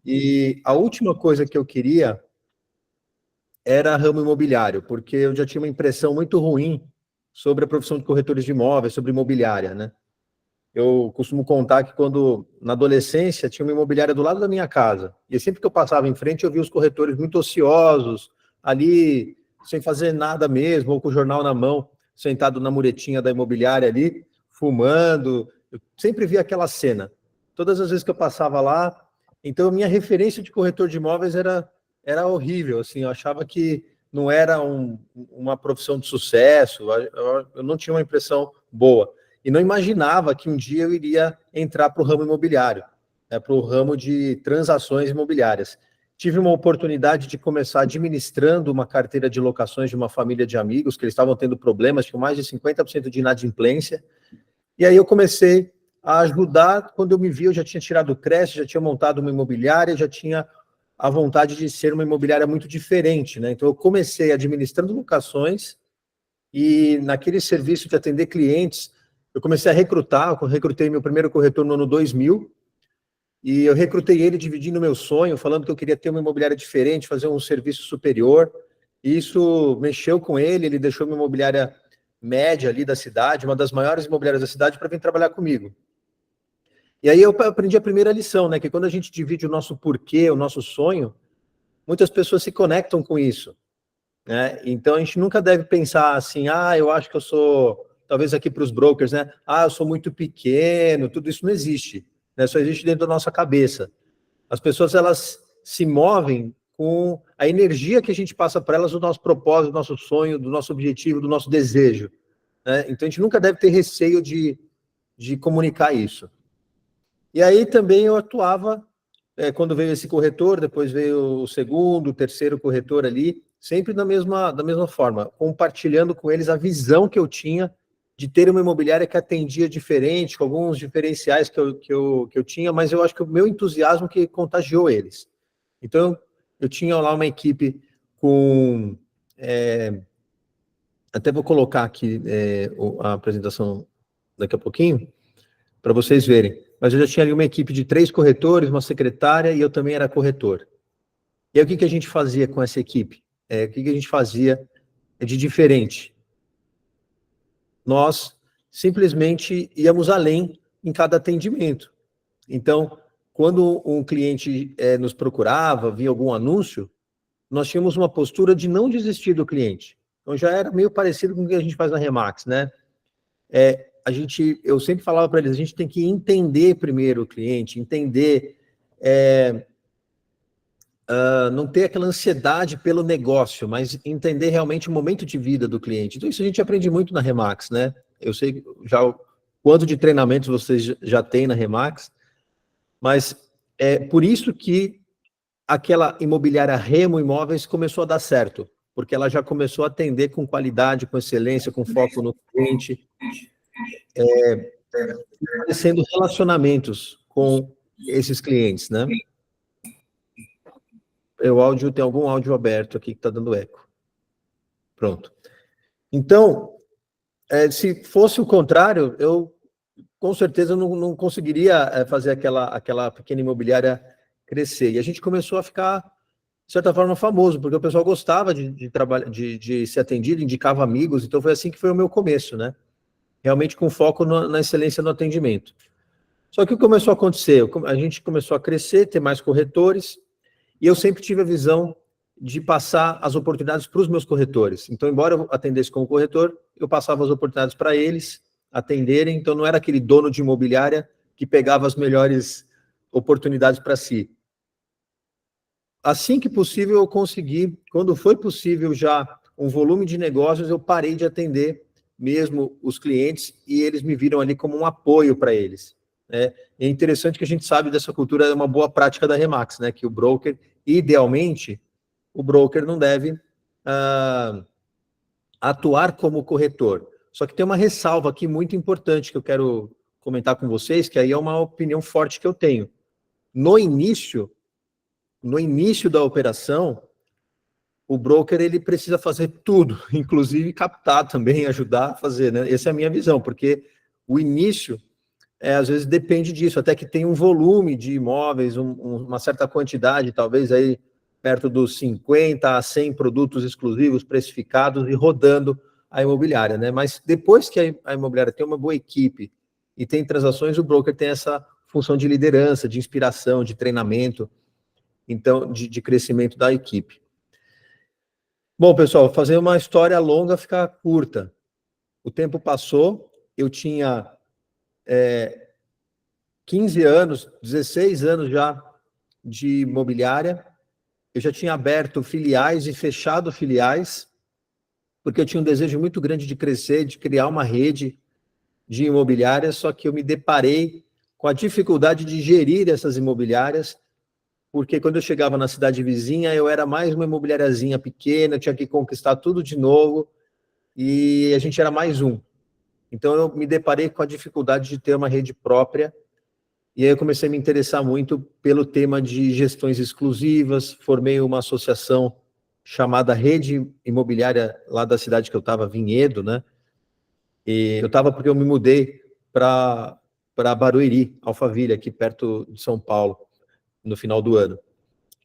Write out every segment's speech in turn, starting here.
E a última coisa que eu queria era ramo imobiliário, porque eu já tinha uma impressão muito ruim sobre a profissão de corretores de imóveis, sobre imobiliária, né? Eu costumo contar que quando, na adolescência, tinha uma imobiliária do lado da minha casa, e sempre que eu passava em frente, eu via os corretores muito ociosos, ali, sem fazer nada mesmo, ou com o jornal na mão, sentado na muretinha da imobiliária ali, fumando. Eu sempre via aquela cena. Todas as vezes que eu passava lá, então a minha referência de corretor de imóveis era horrível, assim, eu achava que não era uma profissão de sucesso, eu não tinha uma impressão boa. E não imaginava que um dia eu iria entrar para o ramo imobiliário, né, para o ramo de transações imobiliárias. Tive uma oportunidade de começar administrando uma carteira de locações de uma família de amigos, que eles estavam tendo problemas, tinham mais de 50% de inadimplência, e aí eu comecei a ajudar. Quando eu me vi, eu já tinha tirado o creche, já tinha montado uma imobiliária, já tinha a vontade de ser uma imobiliária muito diferente, né? Então eu comecei administrando locações, e naquele serviço de atender clientes, eu comecei a recrutar. Eu recrutei meu primeiro corretor no ano 2000, e eu recrutei ele dividindo meu sonho, falando que eu queria ter uma imobiliária diferente, fazer um serviço superior. E isso mexeu com ele, ele deixou uma imobiliária média ali da cidade, uma das maiores imobiliárias da cidade, para vir trabalhar comigo. E aí eu aprendi a primeira lição, né, que quando a gente divide o nosso porquê, o nosso sonho, muitas pessoas se conectam com isso, né? Então a gente nunca deve pensar assim, eu acho que eu sou, talvez aqui para os brokers, né? Eu sou muito pequeno, tudo isso não existe, né? Só existe dentro da nossa cabeça. As pessoas, elas se movem com a energia que a gente passa para elas, do nosso propósito, do nosso sonho, do nosso objetivo, do nosso desejo, né? Então a gente nunca deve ter receio de comunicar isso. E aí também eu atuava, quando veio esse corretor, depois veio o segundo, o terceiro corretor ali, sempre da mesma forma, compartilhando com eles a visão que eu tinha de ter uma imobiliária que atendia diferente, com alguns diferenciais que eu tinha, mas eu acho que o meu entusiasmo que contagiou eles. Então, eu tinha lá uma equipe com... até vou colocar aqui a apresentação daqui a pouquinho, para vocês verem. Mas eu já tinha ali uma equipe de 3 corretores, uma secretária, e eu também era corretor. E aí o que a gente fazia com essa equipe? O que a gente fazia de diferente? Nós simplesmente íamos além em cada atendimento. Então, quando um cliente nos procurava, via algum anúncio, nós tínhamos uma postura de não desistir do cliente. Então já era meio parecido com o que a gente faz na Remax, né? Eu sempre falava para eles, a gente tem que entender primeiro o cliente, entender, não ter aquela ansiedade pelo negócio, mas entender realmente o momento de vida do cliente. Então isso a gente aprende muito na Remax, né? Eu sei já o quanto de treinamentos vocês já têm na Remax, mas é por isso que aquela imobiliária Remo Imóveis começou a dar certo, porque ela já começou a atender com qualidade, com excelência, com foco no cliente, estabelecendo relacionamentos com esses clientes, né? O áudio, tem algum áudio aberto aqui que está dando eco. Pronto. Então, se fosse o contrário, eu com certeza não conseguiria fazer aquela pequena imobiliária crescer. E a gente começou a ficar, de certa forma, famoso, porque o pessoal gostava de trabalhar, de ser atendido, indicava amigos. Então foi assim que foi o meu começo, né? Realmente com foco na excelência no atendimento. Só que o que começou a acontecer? A gente começou a crescer, ter mais corretores, e eu sempre tive a visão de passar as oportunidades para os meus corretores. Então, embora eu atendesse como corretor, eu passava as oportunidades para eles atenderem. Então, não era aquele dono de imobiliária que pegava as melhores oportunidades para si. Assim que possível, eu consegui, quando foi possível já um volume de negócios, eu parei de atender mesmo os clientes, e eles me viram ali como um apoio para eles. É interessante que a gente sabe dessa cultura, é uma boa prática da Remax, né? Que o broker, idealmente, o broker não deve atuar como corretor. Só que tem uma ressalva aqui muito importante que eu quero comentar com vocês, que aí é uma opinião forte que eu tenho. No início da operação, o broker ele precisa fazer tudo, inclusive captar também, ajudar a fazer, né? Essa é a minha visão, porque o início às vezes depende disso, até que tem um volume de imóveis, uma certa quantidade, talvez aí perto dos 50 a 100 produtos exclusivos precificados e rodando a imobiliária, né? Mas depois que a imobiliária tem uma boa equipe e tem transações, o broker tem essa função de liderança, de inspiração, de treinamento, então, de crescimento da equipe. Bom, pessoal, fazer uma história longa ficar curta. O tempo passou, eu tinha 15 anos, 16 anos já de imobiliária, eu já tinha aberto filiais e fechado filiais, porque eu tinha um desejo muito grande de crescer, de criar uma rede de imobiliárias, só que eu me deparei com a dificuldade de gerir essas imobiliárias, porque quando eu chegava na cidade vizinha, eu era mais uma imobiliariazinha pequena, eu tinha que conquistar tudo de novo, e a gente era mais um. Então eu me deparei com a dificuldade de ter uma rede própria, e aí eu comecei a me interessar muito pelo tema de gestões exclusivas, formei uma associação chamada Rede Imobiliária, lá da cidade que eu estava, Vinhedo, né? E eu estava porque eu me mudei para Barueri, Alphaville, aqui perto de São Paulo, no final do ano.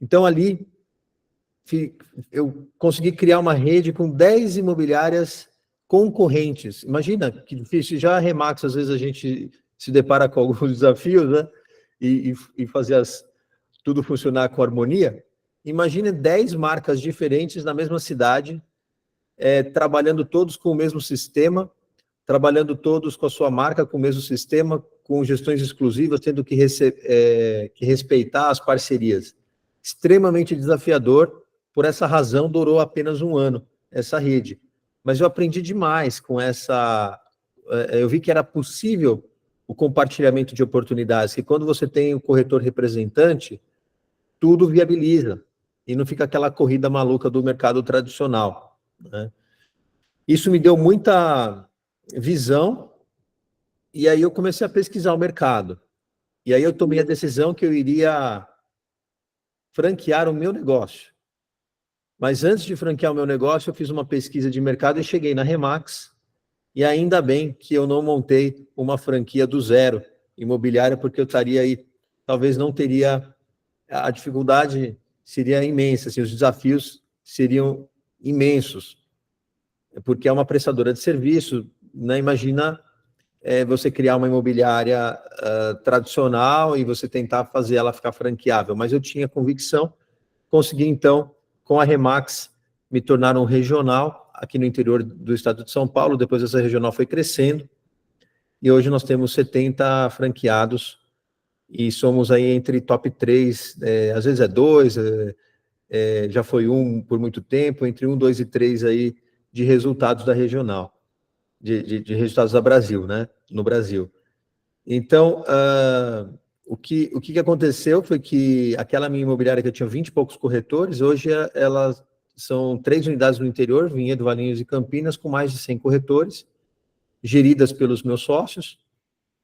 Então, ali, eu consegui criar uma rede com 10 imobiliárias concorrentes. Imagina que difícil. Já a Remax, às vezes, a gente se depara com alguns desafios, né? E fazer tudo funcionar com harmonia. Imagine 10 marcas diferentes na mesma cidade, trabalhando todos com o mesmo sistema, trabalhando todos com a sua marca, com o mesmo sistema, com gestões exclusivas, tendo que respeitar as parcerias. Extremamente desafiador, por essa razão durou apenas um ano, essa rede. Mas eu aprendi demais com essa... Eu vi que era possível o compartilhamento de oportunidades, que quando você tem o corretor representante, tudo viabiliza, e não fica aquela corrida maluca do mercado tradicional, né? Isso me deu muita visão, e aí eu comecei a pesquisar o mercado. E aí eu tomei a decisão que eu iria franquear o meu negócio. Mas antes de franquear o meu negócio, eu fiz uma pesquisa de mercado e cheguei na Remax, e ainda bem que eu não montei uma franquia do zero imobiliária, porque eu estaria aí, talvez não teria, a dificuldade seria imensa, assim, os desafios seriam imensos, porque é uma prestadora de serviço, né? Imagina você criar uma imobiliária tradicional e você tentar fazer ela ficar franqueável. Mas eu tinha convicção, consegui então, com a Remax, me tornar um regional aqui no interior do estado de São Paulo. Depois essa regional foi crescendo, e hoje nós temos 70 franqueados, e somos aí entre top 3, às vezes é 2, já foi um por muito tempo, entre 1, 2 e 3 aí de resultados da regional, de resultados da Brasil, né? No Brasil. Então, o que aconteceu foi que aquela minha imobiliária que eu tinha 20 e poucos corretores, hoje elas são 3 unidades no interior, Vinhedo, Valinhos e Campinas, com mais de 100 corretores, geridas pelos meus sócios,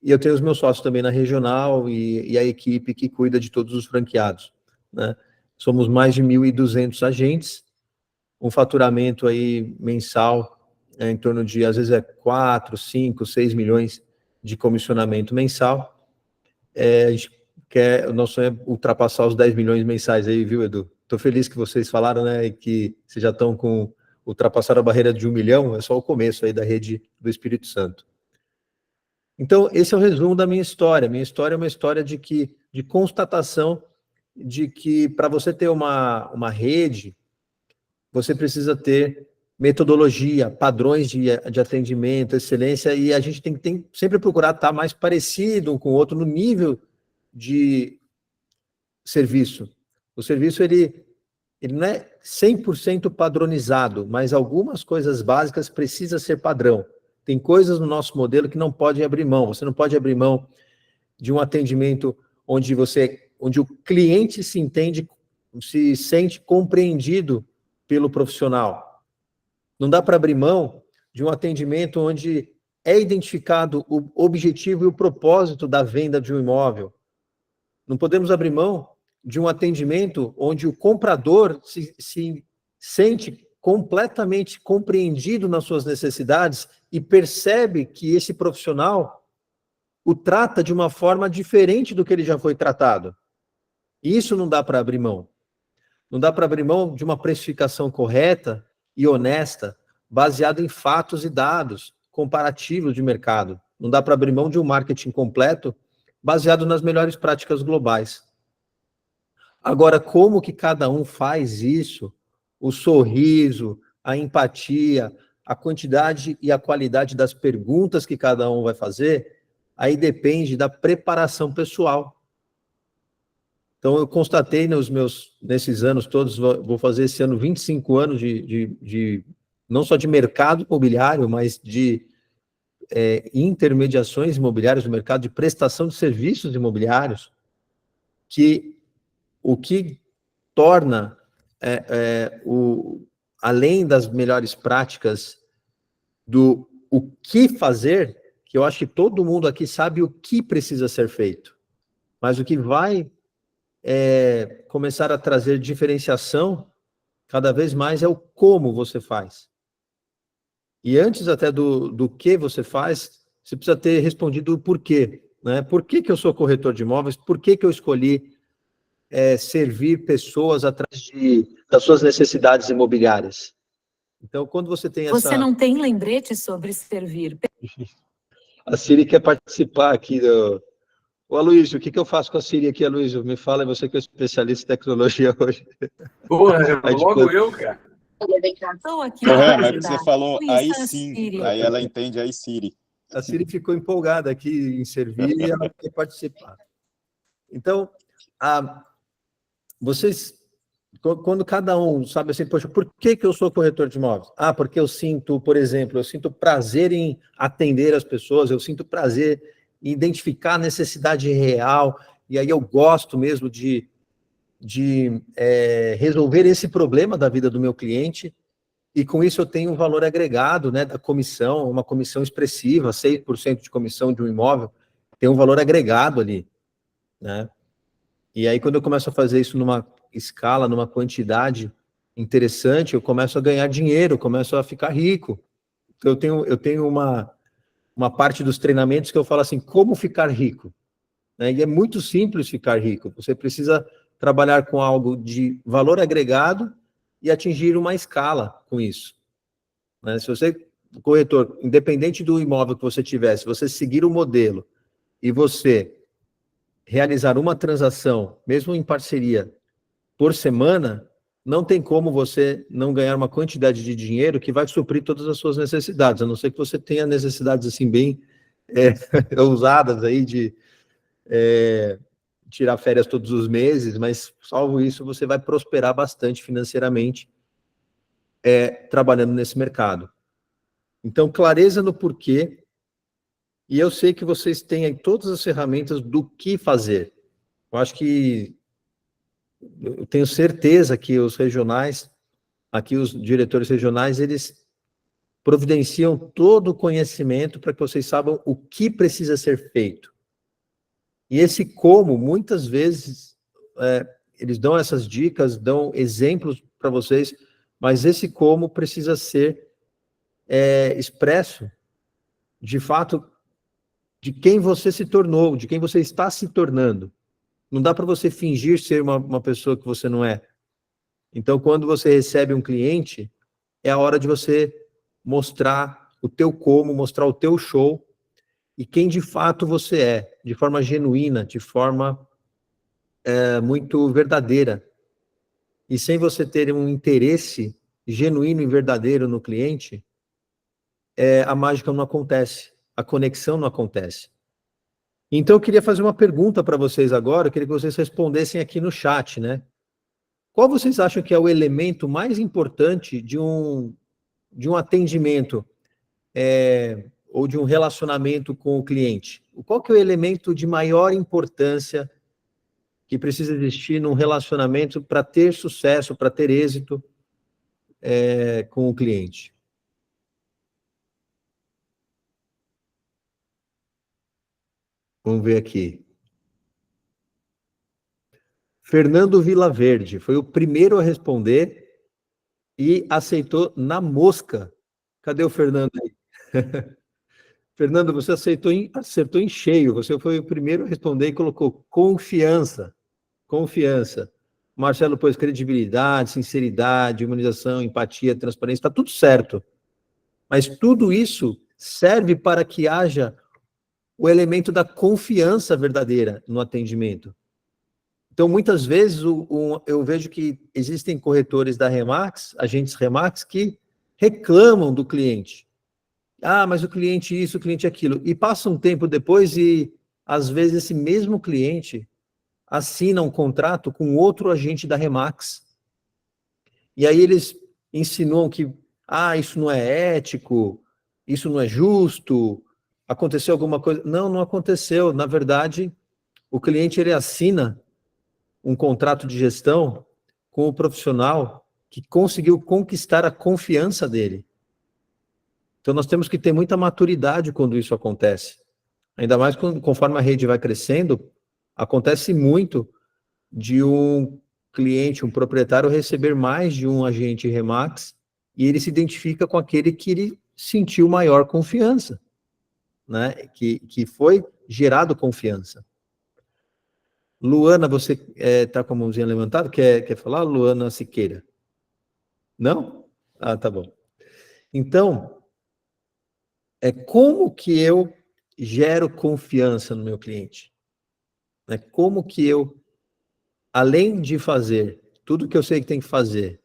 e eu tenho os meus sócios também na regional e a equipe que cuida de todos os franqueados, né? Somos mais de 1.200 agentes, um faturamento aí mensal em torno de, às vezes 4, 5, 6 milhões de comissionamento mensal. A gente quer, o nosso sonho é ultrapassar os 10 milhões mensais aí, viu, Edu? Estou feliz que vocês falaram, né, que vocês já estão ultrapassar a barreira de 1 milhão, é só o começo aí da rede do Espírito Santo. Então, esse é o resumo da minha história. Minha história é uma história de constatação de que para você ter uma rede, você precisa ter metodologia, padrões de atendimento, excelência, e a gente tem que sempre procurar estar mais parecido um com o outro no nível de serviço. O serviço, ele não é 100% padronizado, mas algumas coisas básicas precisam ser padrão. Tem coisas no nosso modelo que não pode abrir mão. Você não pode abrir mão de um atendimento onde o cliente se sente compreendido pelo profissional. Não dá para abrir mão de um atendimento onde é identificado o objetivo e o propósito da venda de um imóvel. Não podemos abrir mão de um atendimento onde o comprador se sente completamente compreendido nas suas necessidades e percebe que esse profissional o trata de uma forma diferente do que ele já foi tratado. E isso não dá para abrir mão. Não dá para abrir mão de uma precificação correta e honesta, baseada em fatos e dados comparativos de mercado. Não dá para abrir mão de um marketing completo, baseado nas melhores práticas globais. Agora, como que cada um faz isso? O sorriso, a empatia, a quantidade e a qualidade das perguntas que cada um vai fazer, aí depende da preparação pessoal. Então, eu constatei nesses anos todos, vou fazer esse ano 25 anos não só de mercado imobiliário, mas de intermediações imobiliárias, do mercado de prestação de serviços imobiliários, que o que torna, além das melhores práticas do o que fazer, que eu acho que todo mundo aqui sabe o que precisa ser feito, mas o que vai começar a trazer diferenciação cada vez mais é o como você faz. E antes até do que você faz, você precisa ter respondido o porquê, né? Por que que eu sou corretor de imóveis? Por que que eu escolhi servir pessoas atrás das suas necessidades imobiliárias? Então, quando você tem essa... Você não tem lembrete sobre servir? A Siri quer participar aqui do... Ô, Aloysio, o que eu faço com a Siri aqui, Aloysio? Me fala, você que é especialista em tecnologia hoje. Porra, logo eu, cara. Estou aqui Mas você falou aí sim, aí ela entende aí Siri. A Siri ficou empolgada aqui em servir e ela quer participar. Então, vocês, quando cada um sabe assim, poxa, por que eu sou corretor de imóveis? Porque eu sinto, por exemplo, eu sinto prazer em atender as pessoas, eu sinto prazer em identificar a necessidade real, e aí eu gosto mesmo de resolver esse problema da vida do meu cliente, e com isso eu tenho um valor agregado, né, da comissão, uma comissão expressiva, 6% de comissão de um imóvel, tem um valor agregado ali, né? E aí quando eu começo a fazer isso numa escala, numa quantidade interessante, eu começo a ganhar dinheiro, eu começo a ficar rico. Então, eu tenho uma parte dos treinamentos que eu falo assim, como ficar rico? Né? E é muito simples ficar rico, você precisa trabalhar com algo de valor agregado e atingir uma escala com isso. Né? Se você, corretor, independente do imóvel que você tiver, se você seguir o modelo e você realizar uma transação, mesmo em parceria, por semana, não tem como você não ganhar uma quantidade de dinheiro que vai suprir todas as suas necessidades, a não ser que você tenha necessidades assim bem ousadas aí de tirar férias todos os meses, mas salvo isso, você vai prosperar bastante financeiramente trabalhando nesse mercado. Então, clareza no porquê, e eu sei que vocês têm aí todas as ferramentas do que fazer. Eu acho que, eu tenho certeza que os regionais, aqui os diretores regionais, eles providenciam todo o conhecimento para que vocês saibam o que precisa ser feito. E esse como, muitas vezes, eles dão essas dicas, dão exemplos para vocês, mas esse como precisa ser expresso, de fato, de quem você se tornou, de quem você está se tornando. Não dá para você fingir ser uma pessoa que você não é. Então, quando você recebe um cliente, é a hora de você mostrar o teu como, mostrar o teu show, e quem de fato você é, de forma genuína, de forma muito verdadeira. E sem você ter um interesse genuíno e verdadeiro no cliente, a mágica não acontece, a conexão não acontece. Então, eu queria fazer uma pergunta para vocês agora, eu queria que vocês respondessem aqui no chat, né? Qual vocês acham que é o elemento mais importante de um atendimento ou de um relacionamento com o cliente? Qual que é o elemento de maior importância que precisa existir num relacionamento para ter sucesso, para ter êxito com o cliente? Vamos ver aqui. Fernando Vilaverde foi o primeiro a responder e aceitou na mosca. Cadê o Fernando aí? Fernando, você acertou em cheio. Você foi o primeiro a responder e colocou confiança. Confiança. Marcelo pôs credibilidade, sinceridade, humanização, empatia, transparência, está tudo certo. Mas tudo isso serve para que haja o elemento da confiança verdadeira no atendimento. Então, muitas vezes, eu vejo que existem corretores da Remax, agentes Remax, que reclamam do cliente. Ah, mas o cliente isso, o cliente aquilo. E passa um tempo depois e, às vezes, esse mesmo cliente assina um contrato com outro agente da Remax. E aí eles insinuam que, isso não é ético, isso não é justo, aconteceu alguma coisa. Não, não aconteceu. Na verdade, o cliente, ele assina um contrato de gestão com o profissional que conseguiu conquistar a confiança dele. Então, nós temos que ter muita maturidade quando isso acontece. Ainda mais conforme a rede vai crescendo, acontece muito de um cliente, um proprietário, receber mais de um agente Remax e ele se identifica com aquele que ele sentiu maior confiança, né? Que foi gerado confiança. Luana, você está com a mãozinha levantada? Quer falar, Luana Siqueira? Não? Ah, tá bom. Então, como que eu gero confiança no meu cliente? Como que eu, além de fazer tudo que eu sei que tem que fazer,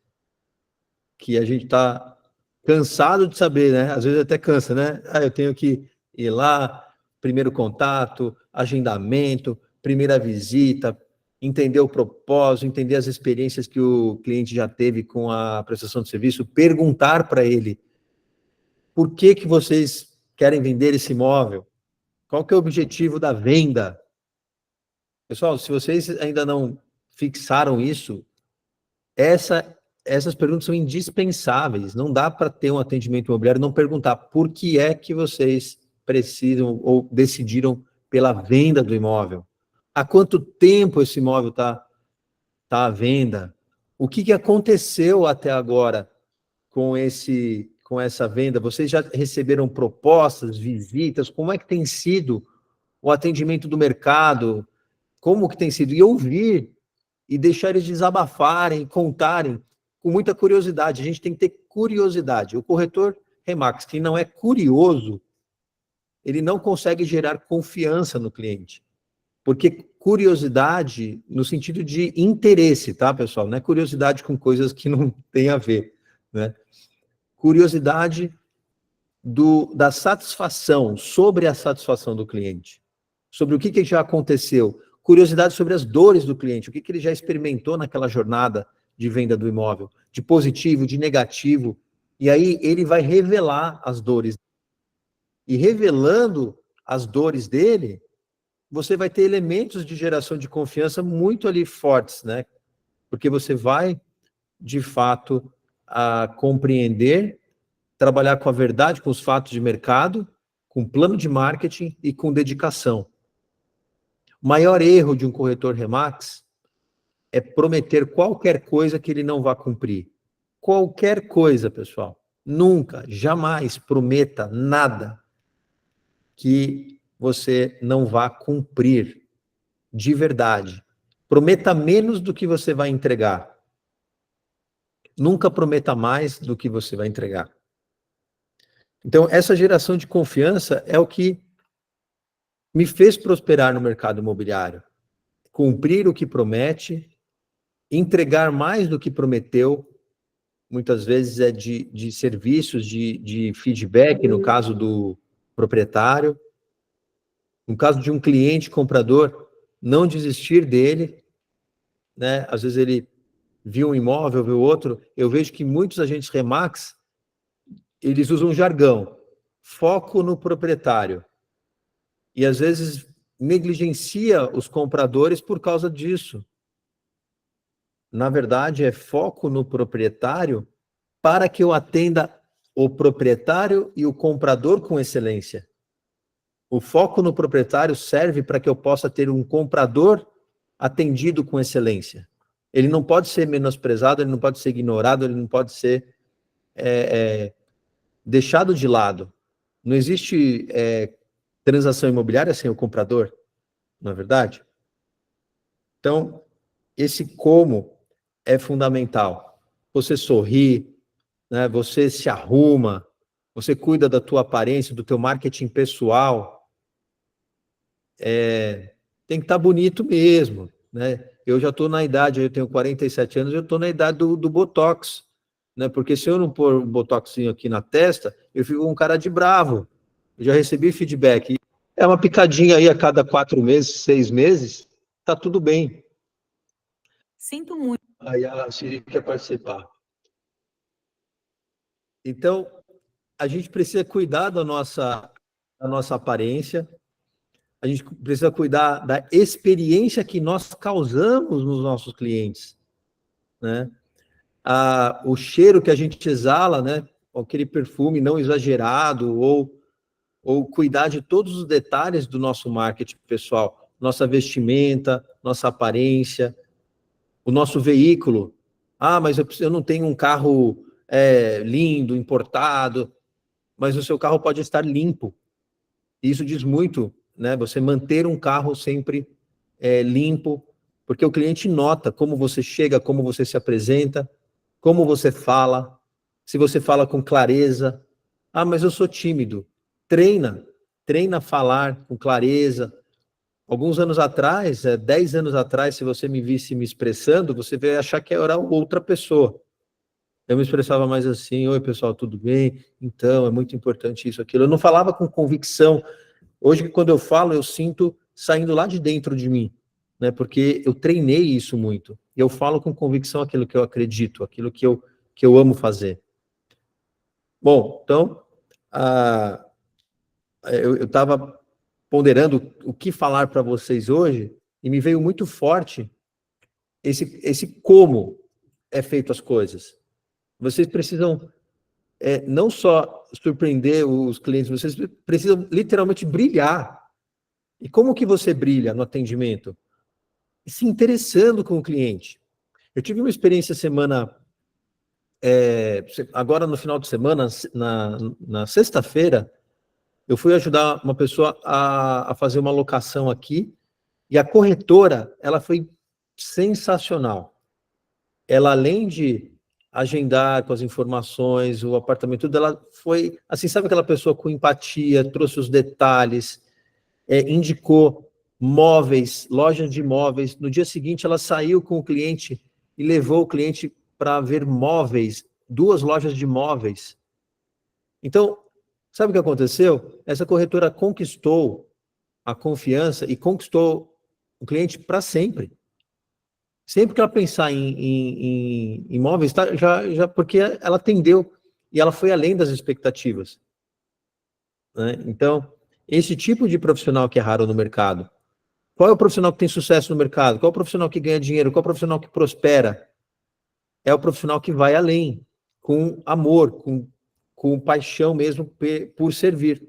que a gente está cansado de saber, né? Às vezes até cansa, né? Eu tenho que ir lá, primeiro contato, agendamento, primeira visita, entender o propósito, entender as experiências que o cliente já teve com a prestação de serviço, perguntar para ele por que vocês querem vender esse imóvel? Qual que é o objetivo da venda? Pessoal, se vocês ainda não fixaram isso, essas perguntas são indispensáveis. Não dá para ter um atendimento imobiliário e não perguntar por que é que vocês precisam ou decidiram pela venda do imóvel. Há quanto tempo esse imóvel está à venda? O que aconteceu até agora com essa venda? Vocês já receberam propostas, visitas? Como é que tem sido o atendimento do mercado? Como que tem sido? E ouvir e deixar eles desabafarem, contarem com muita curiosidade. A gente tem que ter curiosidade. O corretor Remax, que não é curioso, ele não consegue gerar confiança no cliente. Porque curiosidade, no sentido de interesse, tá, pessoal? Não é curiosidade com coisas que não tem a ver, né? Curiosidade da satisfação, sobre a satisfação do cliente. Sobre o que já aconteceu. Curiosidade sobre as dores do cliente, o que ele já experimentou naquela jornada de venda do imóvel, de positivo, de negativo, e aí ele vai revelar as dores. E revelando as dores dele, você vai ter elementos de geração de confiança muito ali fortes, né? Porque você vai, de fato, compreender, trabalhar com a verdade, com os fatos de mercado, com plano de marketing e com dedicação. O maior erro de um corretor Remax é prometer qualquer coisa que ele não vá cumprir. Qualquer coisa, pessoal. Nunca, jamais prometa nada que você não vá cumprir de verdade. Prometa menos do que você vai entregar. Nunca prometa mais do que você vai entregar. Então, essa geração de confiança é o que me fez prosperar no mercado imobiliário. Cumprir o que promete, entregar mais do que prometeu, muitas vezes é de serviços, de feedback, no caso do proprietário. No caso de um cliente comprador, não desistir dele, né? Às vezes ele viu um imóvel, viu outro. Eu vejo que muitos agentes Remax, eles usam jargão, foco no proprietário. E às vezes negligencia os compradores por causa disso. Na verdade, é foco no proprietário para que eu atenda o proprietário e o comprador com excelência. O foco no proprietário serve para que eu possa ter um comprador atendido com excelência. Ele não pode ser menosprezado, ele não pode ser ignorado, ele não pode ser deixado de lado. Não existe transação imobiliária sem o comprador, não é verdade? Então, esse como é fundamental. Você sorri, né? Você se arruma, você cuida da tua aparência, do teu marketing pessoal, tem que estar bonito mesmo, né? Eu já estou na idade, eu tenho 47 anos, eu estou na idade do Botox, né? Porque se eu não pôr um Botoxinho aqui na testa, eu fico um cara de bravo. Eu já recebi feedback. É uma picadinha aí a cada 4 meses, 6 meses, tá tudo bem. Sinto muito. Aí a Siri quer participar. Então, a gente precisa cuidar da nossa aparência, a gente precisa cuidar da experiência que nós causamos nos nossos clientes, né? O cheiro que a gente exala, né? Aquele perfume não exagerado, ou cuidar de todos os detalhes do nosso marketing pessoal, nossa vestimenta, nossa aparência, o nosso veículo. Mas eu não tenho um carro lindo, importado, mas o seu carro pode estar limpo. Isso diz muito, né? Você manter um carro sempre limpo, porque o cliente nota como você chega, como você se apresenta, como você fala, se você fala com clareza. Mas eu sou tímido. Treina a falar com clareza. Alguns anos atrás, 10 anos atrás, se você me visse me expressando, você vai achar que eu era outra pessoa. Eu me expressava mais assim: oi, pessoal, tudo bem? Então, é muito importante isso, aquilo. Eu não falava com convicção. Hoje, quando eu falo, eu sinto saindo lá de dentro de mim, né? Porque eu treinei isso muito. E eu falo com convicção aquilo que eu acredito, aquilo que eu amo fazer. Bom, então, eu estava ponderando o que falar para vocês hoje, e me veio muito forte esse como é feito as coisas. Vocês precisam não só surpreender os clientes, vocês precisam literalmente brilhar. E como que você brilha no atendimento? Se interessando com o cliente. Eu tive uma experiência agora no final de semana, na sexta-feira, eu fui ajudar uma pessoa a fazer uma locação aqui, e a corretora, ela foi sensacional. Ela, além de agendar com as informações, o apartamento, tudo, ela foi, assim, sabe aquela pessoa com empatia, trouxe os detalhes, indicou móveis, lojas de móveis. No dia seguinte, ela saiu com o cliente e levou o cliente para ver móveis, 2 lojas de móveis. Então, sabe o que aconteceu? Essa corretora conquistou a confiança e conquistou o cliente para sempre. Sempre que ela pensar em imóveis, tá, já porque ela atendeu e ela foi além das expectativas, né? Então, esse tipo de profissional que é raro no mercado. Qual é o profissional que tem sucesso no mercado? Qual é o profissional que ganha dinheiro? Qual é o profissional que prospera? É o profissional que vai além, com amor, com paixão mesmo por servir.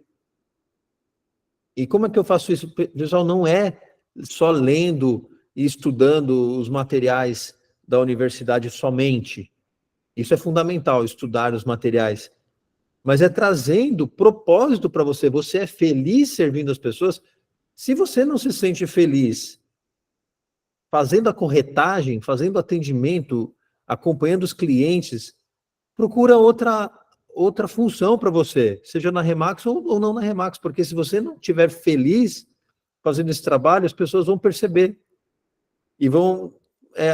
E como é que eu faço isso? Pessoal, não é só lendo e estudando os materiais da universidade somente. Isso é fundamental, estudar os materiais. Mas é trazendo propósito para você. Você é feliz servindo as pessoas? Se você não se sente feliz fazendo a corretagem, fazendo atendimento, acompanhando os clientes, procura outra função para você, seja na Remax ou não na Remax, porque se você não estiver feliz fazendo esse trabalho, as pessoas vão perceber e vão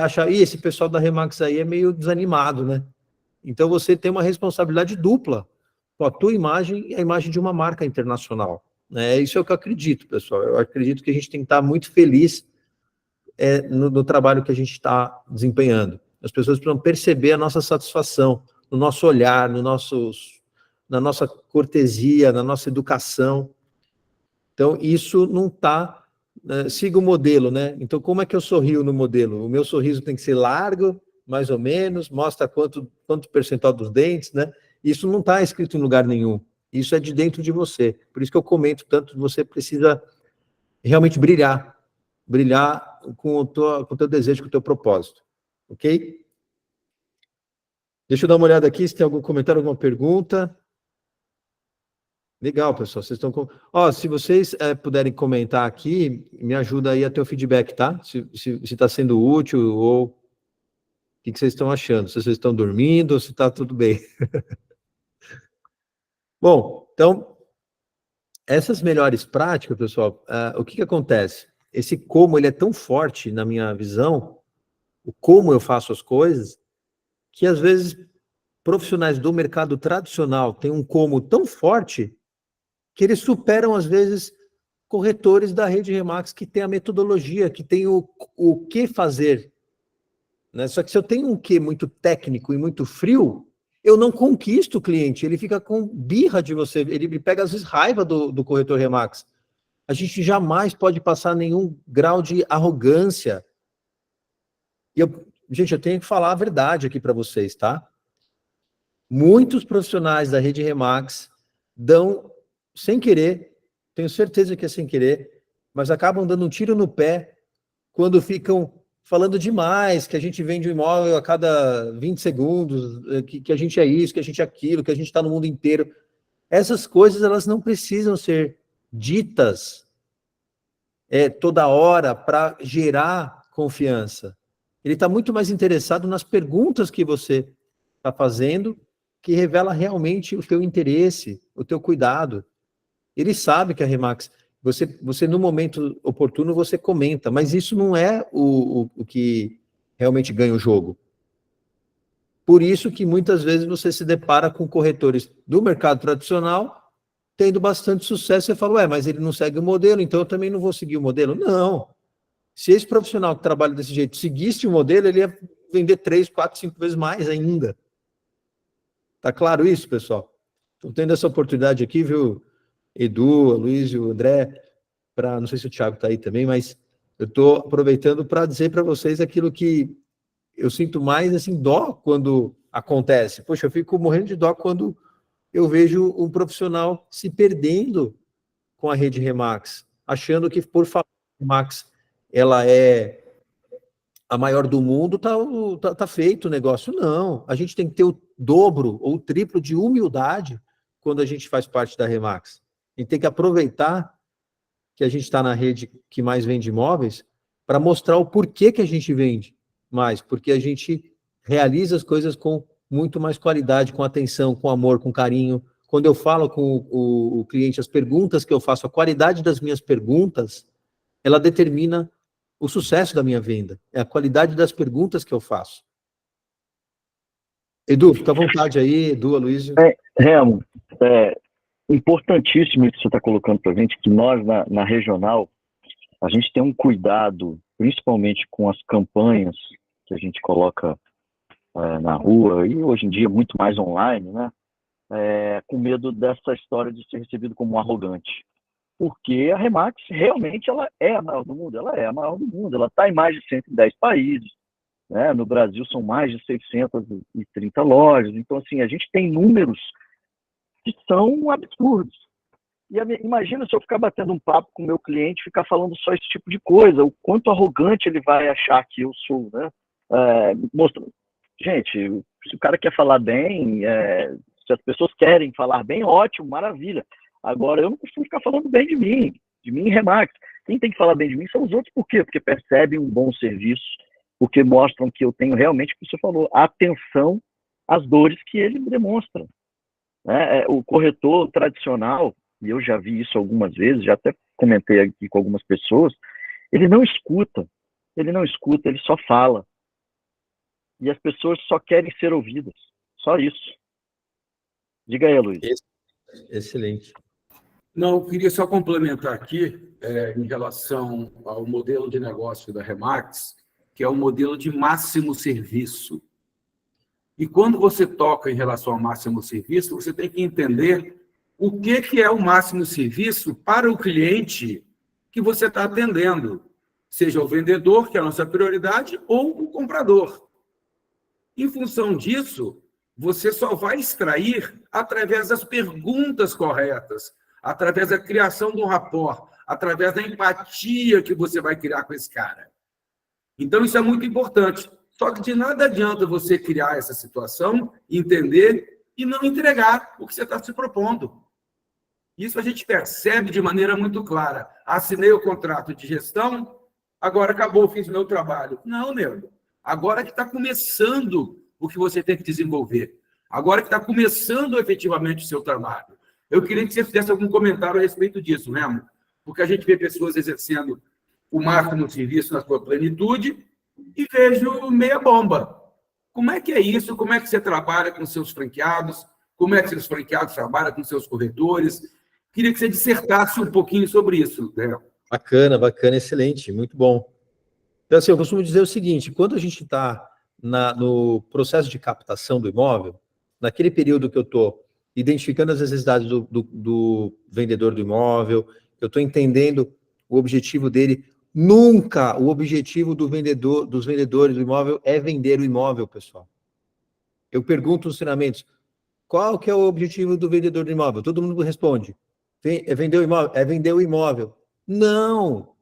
achar, esse pessoal da Remax aí é meio desanimado, né? Então você tem uma responsabilidade dupla com a tua imagem e a imagem de uma marca internacional, né? Isso é o que eu acredito, pessoal. Eu acredito que a gente tem que estar muito feliz no trabalho que a gente está desempenhando. As pessoas precisam perceber a nossa satisfação, no nosso olhar, na nossa cortesia, na nossa educação. Então, isso não está... siga o modelo, né? Então, como é que eu sorrio no modelo? O meu sorriso tem que ser largo, mais ou menos, mostra quanto percentual dos dentes, né? Isso não está escrito em lugar nenhum. Isso é de dentro de você. Por isso que eu comento tanto, você precisa realmente brilhar com o teu desejo, com o teu propósito. Ok? Deixa eu dar uma olhada aqui, se tem algum comentário, alguma pergunta. Legal, pessoal. Vocês estão com... se vocês puderem comentar aqui, me ajuda aí a ter o feedback, tá? Se está sendo útil ou o que vocês estão achando. Se vocês estão dormindo ou se está tudo bem. Bom, então, essas melhores práticas, pessoal, o que acontece? Esse como ele é tão forte na minha visão, o como eu faço as coisas, que às vezes profissionais do mercado tradicional têm um como tão forte que eles superam, às vezes, corretores da rede Remax que tem a metodologia, que tem o que fazer. Né? Só que se eu tenho um que muito técnico e muito frio, eu não conquisto o cliente, ele fica com birra de você, ele pega, às vezes, raiva do corretor Remax. A gente jamais pode passar nenhum grau de arrogância. E gente, eu tenho que falar a verdade aqui para vocês, tá? Muitos profissionais da rede Remax dão, sem querer, tenho certeza que é sem querer, mas acabam dando um tiro no pé quando ficam falando demais, que a gente vende um imóvel a cada 20 segundos, que a gente é isso, que a gente é aquilo, que a gente está no mundo inteiro. Essas coisas, elas não precisam ser ditas toda hora para gerar confiança. Ele está muito mais interessado nas perguntas que você está fazendo, que revela realmente o teu interesse, o teu cuidado. Ele sabe que a Remax, você no momento oportuno, você comenta, mas isso não é o que realmente ganha o jogo. Por isso que muitas vezes você se depara com corretores do mercado tradicional tendo bastante sucesso. Você fala, mas ele não segue o modelo, então eu também não vou seguir o modelo. Não. Se esse profissional que trabalha desse jeito seguisse o modelo, ele ia vender 3, 4, 5 vezes mais ainda. Tá claro isso, pessoal? Estou tendo essa oportunidade aqui, viu, Edu, Luiz e o André, não sei se o Thiago está aí também, mas eu estou aproveitando para dizer para vocês aquilo que eu sinto mais, assim, dó quando acontece. Poxa, eu fico morrendo de dó quando eu vejo um profissional se perdendo com a rede Remax, achando que, por falar Remax, ela é a maior do mundo, tá feito o negócio. Não, a gente tem que ter o dobro ou o triplo de humildade quando a gente faz parte da Remax. A gente tem que aproveitar que a gente está na rede que mais vende imóveis para mostrar o porquê que a gente vende mais, porque a gente realiza as coisas com muito mais qualidade, com atenção, com amor, com carinho. Quando eu falo com o cliente, as perguntas que eu faço, a qualidade das minhas perguntas, ela determina o sucesso da minha venda. É a qualidade das perguntas que eu faço. Edu, fica à vontade aí, Edu, Aloysio. Remo, importantíssimo isso que você está colocando para a gente, que nós, na regional, a gente tem um cuidado, principalmente com as campanhas que a gente coloca na rua, e hoje em dia muito mais online, né? Com medo dessa história de ser recebido como um arrogante. Porque a Remax realmente ela é a maior do mundo, ela está em mais de 110 países, né? No Brasil são mais de 630 lojas, então assim, a gente tem números que são absurdos. E imagina se eu ficar batendo um papo com o meu cliente, ficar falando só esse tipo de coisa, o quanto arrogante ele vai achar que eu sou, né? Gente, se o cara quer falar bem, se as pessoas querem falar bem, ótimo, maravilha. Agora, eu não costumo ficar falando bem de mim e Remax. Quem tem que falar bem de mim são os outros. Por quê? Porque percebem um bom serviço, porque mostram que eu tenho realmente, como você falou, atenção às dores que ele demonstra. O corretor tradicional, e eu já vi isso algumas vezes, já até comentei aqui com algumas pessoas, ele não escuta, ele só fala. E as pessoas só querem ser ouvidas, só isso. Diga aí, Luiz. Excelente. Não, eu queria só complementar aqui, em relação ao modelo de negócio da Remax, que é o modelo de máximo serviço. E quando você toca em relação ao máximo serviço, você tem que entender o que é o máximo serviço para o cliente que você está atendendo, seja o vendedor, que é a nossa prioridade, ou o comprador. Em função disso, você só vai extrair através das perguntas corretas, através da criação do rapport, através da empatia que você vai criar com esse cara. Então, isso é muito importante. Só que de nada adianta você criar essa situação, entender e não entregar o que você está se propondo. Isso a gente percebe de maneira muito clara. Assinei o contrato de gestão, agora acabou, fiz meu trabalho. Não, nego. Agora que está começando o que você tem que desenvolver. Agora que está começando efetivamente o seu trabalho. Eu queria que você fizesse algum comentário a respeito disso, Remo, porque a gente vê pessoas exercendo o máximo serviço na sua plenitude e vejo meia bomba. Como é que é isso? Como é que você trabalha com seus franqueados? Como é que seus franqueados trabalham com seus corretores? Queria que você dissertasse um pouquinho sobre isso, né? Bacana, bacana, excelente, muito bom. Então, assim, eu costumo dizer o seguinte, quando a gente está no processo de captação do imóvel, naquele período que eu estou identificando as necessidades do vendedor do imóvel, eu estou entendendo o objetivo dele. Nunca o objetivo dos vendedores do imóvel é vender o imóvel, pessoal. Eu pergunto nos treinamentos, qual que é o objetivo do vendedor do imóvel? Todo mundo responde, é vender o imóvel? É vender o imóvel. Não!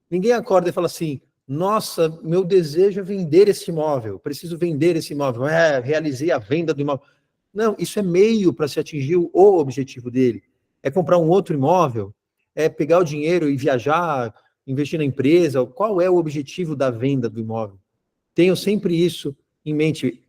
Ninguém acorda e fala assim, nossa, meu desejo é vender esse imóvel, preciso vender esse imóvel, realizei a venda do imóvel. Não, isso é meio para se atingir o objetivo dele. É comprar um outro imóvel, é pegar o dinheiro e viajar, investir na empresa. Qual é o objetivo da venda do imóvel? Tenho sempre isso em mente.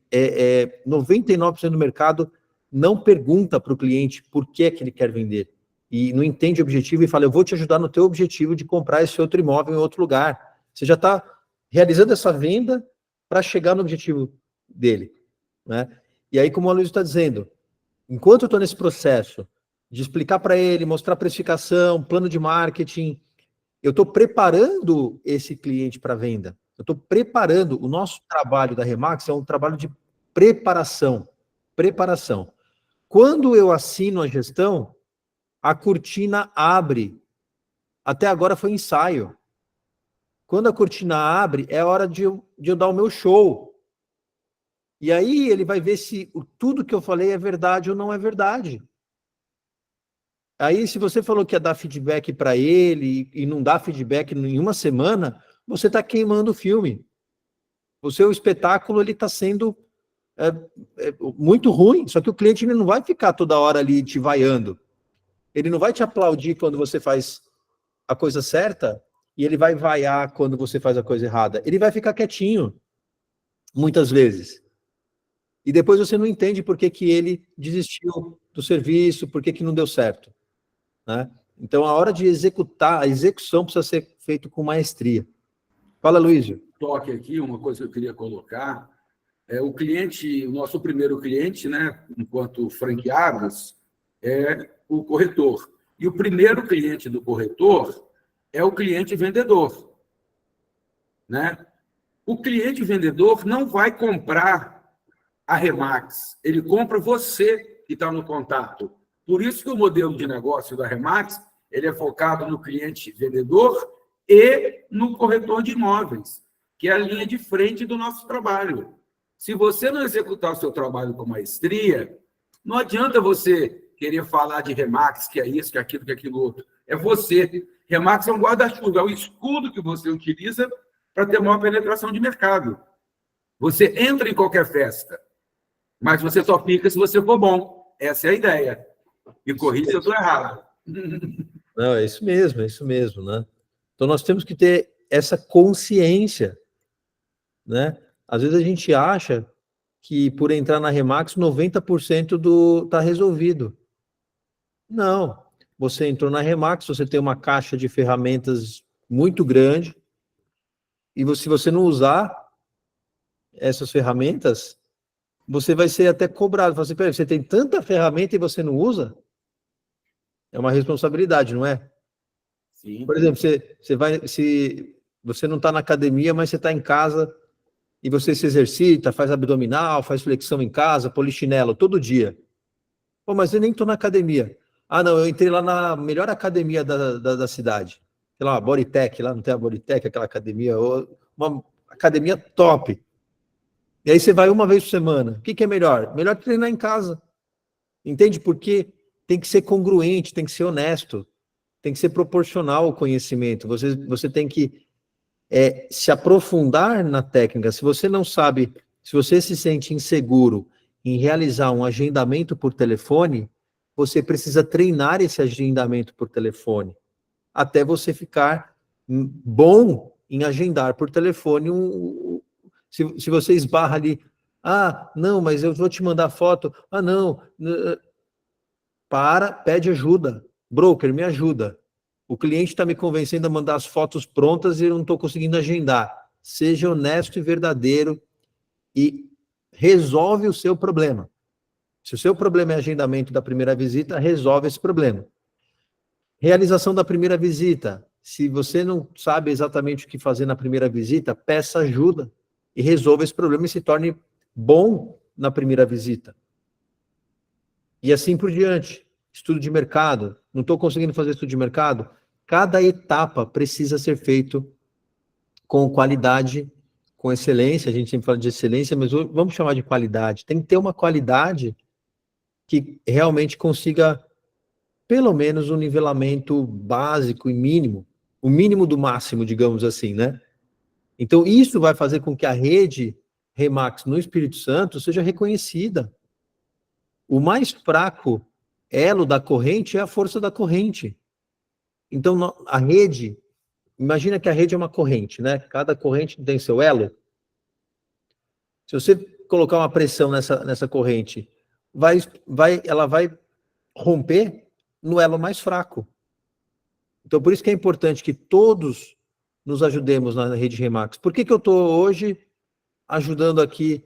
99% do mercado não pergunta para o cliente por que é que ele quer vender. E não entende o objetivo e fala, eu vou te ajudar no teu objetivo de comprar esse outro imóvel em outro lugar. Você já está realizando essa venda para chegar no objetivo dele, né? E aí, como o Aloysio está dizendo, enquanto eu estou nesse processo de explicar para ele, mostrar precificação, plano de marketing, eu estou preparando esse cliente para venda. Eu estou preparando. O nosso trabalho da Remax é um trabalho de preparação. Preparação. Quando eu assino a gestão, a cortina abre. Até agora foi ensaio. Quando a cortina abre, é hora de eu dar o meu show. E aí ele vai ver se tudo que eu falei é verdade ou não é verdade. Aí, se você falou que ia dar feedback para ele e não dá feedback em uma semana, você está queimando o filme. O seu espetáculo ele está sendo muito ruim, só que o cliente ele não vai ficar toda hora ali te vaiando. Ele não vai te aplaudir quando você faz a coisa certa e ele vai vaiar quando você faz a coisa errada. Ele vai ficar quietinho, muitas vezes. E depois você não entende por que ele desistiu do serviço, por que não deu certo, né? Então, a hora de executar, a execução precisa ser feita com maestria. Fala, Luísio. Toque aqui, uma coisa que eu queria colocar, o cliente, o nosso primeiro cliente, né, enquanto franqueados, é o corretor. E o primeiro cliente do corretor é o cliente vendedor, né? O cliente vendedor não vai comprar a Remax, ele compra você que está no contato. Por isso que o modelo de negócio da Remax, ele é focado no cliente vendedor e no corretor de imóveis, que é a linha de frente do nosso trabalho. Se você não executar o seu trabalho com maestria, não adianta você querer falar de Remax, que é isso, que é aquilo, que é aquilo outro. É você. Remax é um guarda-chuva, é o escudo que você utiliza para ter maior penetração de mercado. Você entra em qualquer festa, mas você só fica se você for bom. Essa é a ideia. E corrija se eu estou errado. Não, é isso mesmo, né? Então nós temos que ter essa consciência, né? Às vezes a gente acha que por entrar na Remax 90% está resolvido. Não. Você entrou na Remax, você tem uma caixa de ferramentas muito grande e se você não usar essas ferramentas, você vai ser até cobrado. Fala assim, peraí, você tem tanta ferramenta e você não usa? É uma responsabilidade, não é? Sim. Por exemplo, se você não está na academia, mas você está em casa e você se exercita, faz abdominal, faz flexão em casa, polichinelo, todo dia. Pô, mas eu nem estou na academia. Ah, não, eu entrei lá na melhor academia da cidade. Sei lá, Bodytech, lá não tem a Bodytech, aquela academia, uma academia top. E aí você vai uma vez por semana. O que é melhor? Melhor treinar em casa. Entende? Porque tem que ser congruente, tem que ser honesto, tem que ser proporcional ao conhecimento. Você tem que se aprofundar na técnica. Se você não sabe, se você se sente inseguro em realizar um agendamento por telefone, você precisa treinar esse agendamento por telefone, até você ficar bom em agendar por telefone. Se você esbarra ali, não, mas eu vou te mandar foto, não, pede ajuda. Broker, me ajuda. O cliente está me convencendo a mandar as fotos prontas e eu não estou conseguindo agendar. Seja honesto e verdadeiro e resolve o seu problema. Se o seu problema é agendamento da primeira visita, resolve esse problema. Realização da primeira visita. Se você não sabe exatamente o que fazer na primeira visita, peça ajuda e resolva esse problema e se torne bom na primeira visita. E assim por diante. Estudo de mercado. Não estou conseguindo fazer estudo de mercado? Cada etapa precisa ser feito com qualidade, com excelência. A gente sempre fala de excelência, mas vamos chamar de qualidade. Tem que ter uma qualidade que realmente consiga, pelo menos, um nivelamento básico e mínimo, o mínimo do máximo, digamos assim, né? Então, isso vai fazer com que a rede Remax no Espírito Santo seja reconhecida. O mais fraco elo da corrente é a força da corrente. Então, a rede, imagina que a rede é uma corrente, né? Cada corrente tem seu elo. Se você colocar uma pressão nessa corrente, ela vai romper no elo mais fraco. Então, por isso que é importante que todos nos ajudemos na rede Remax. Por que eu estou hoje ajudando aqui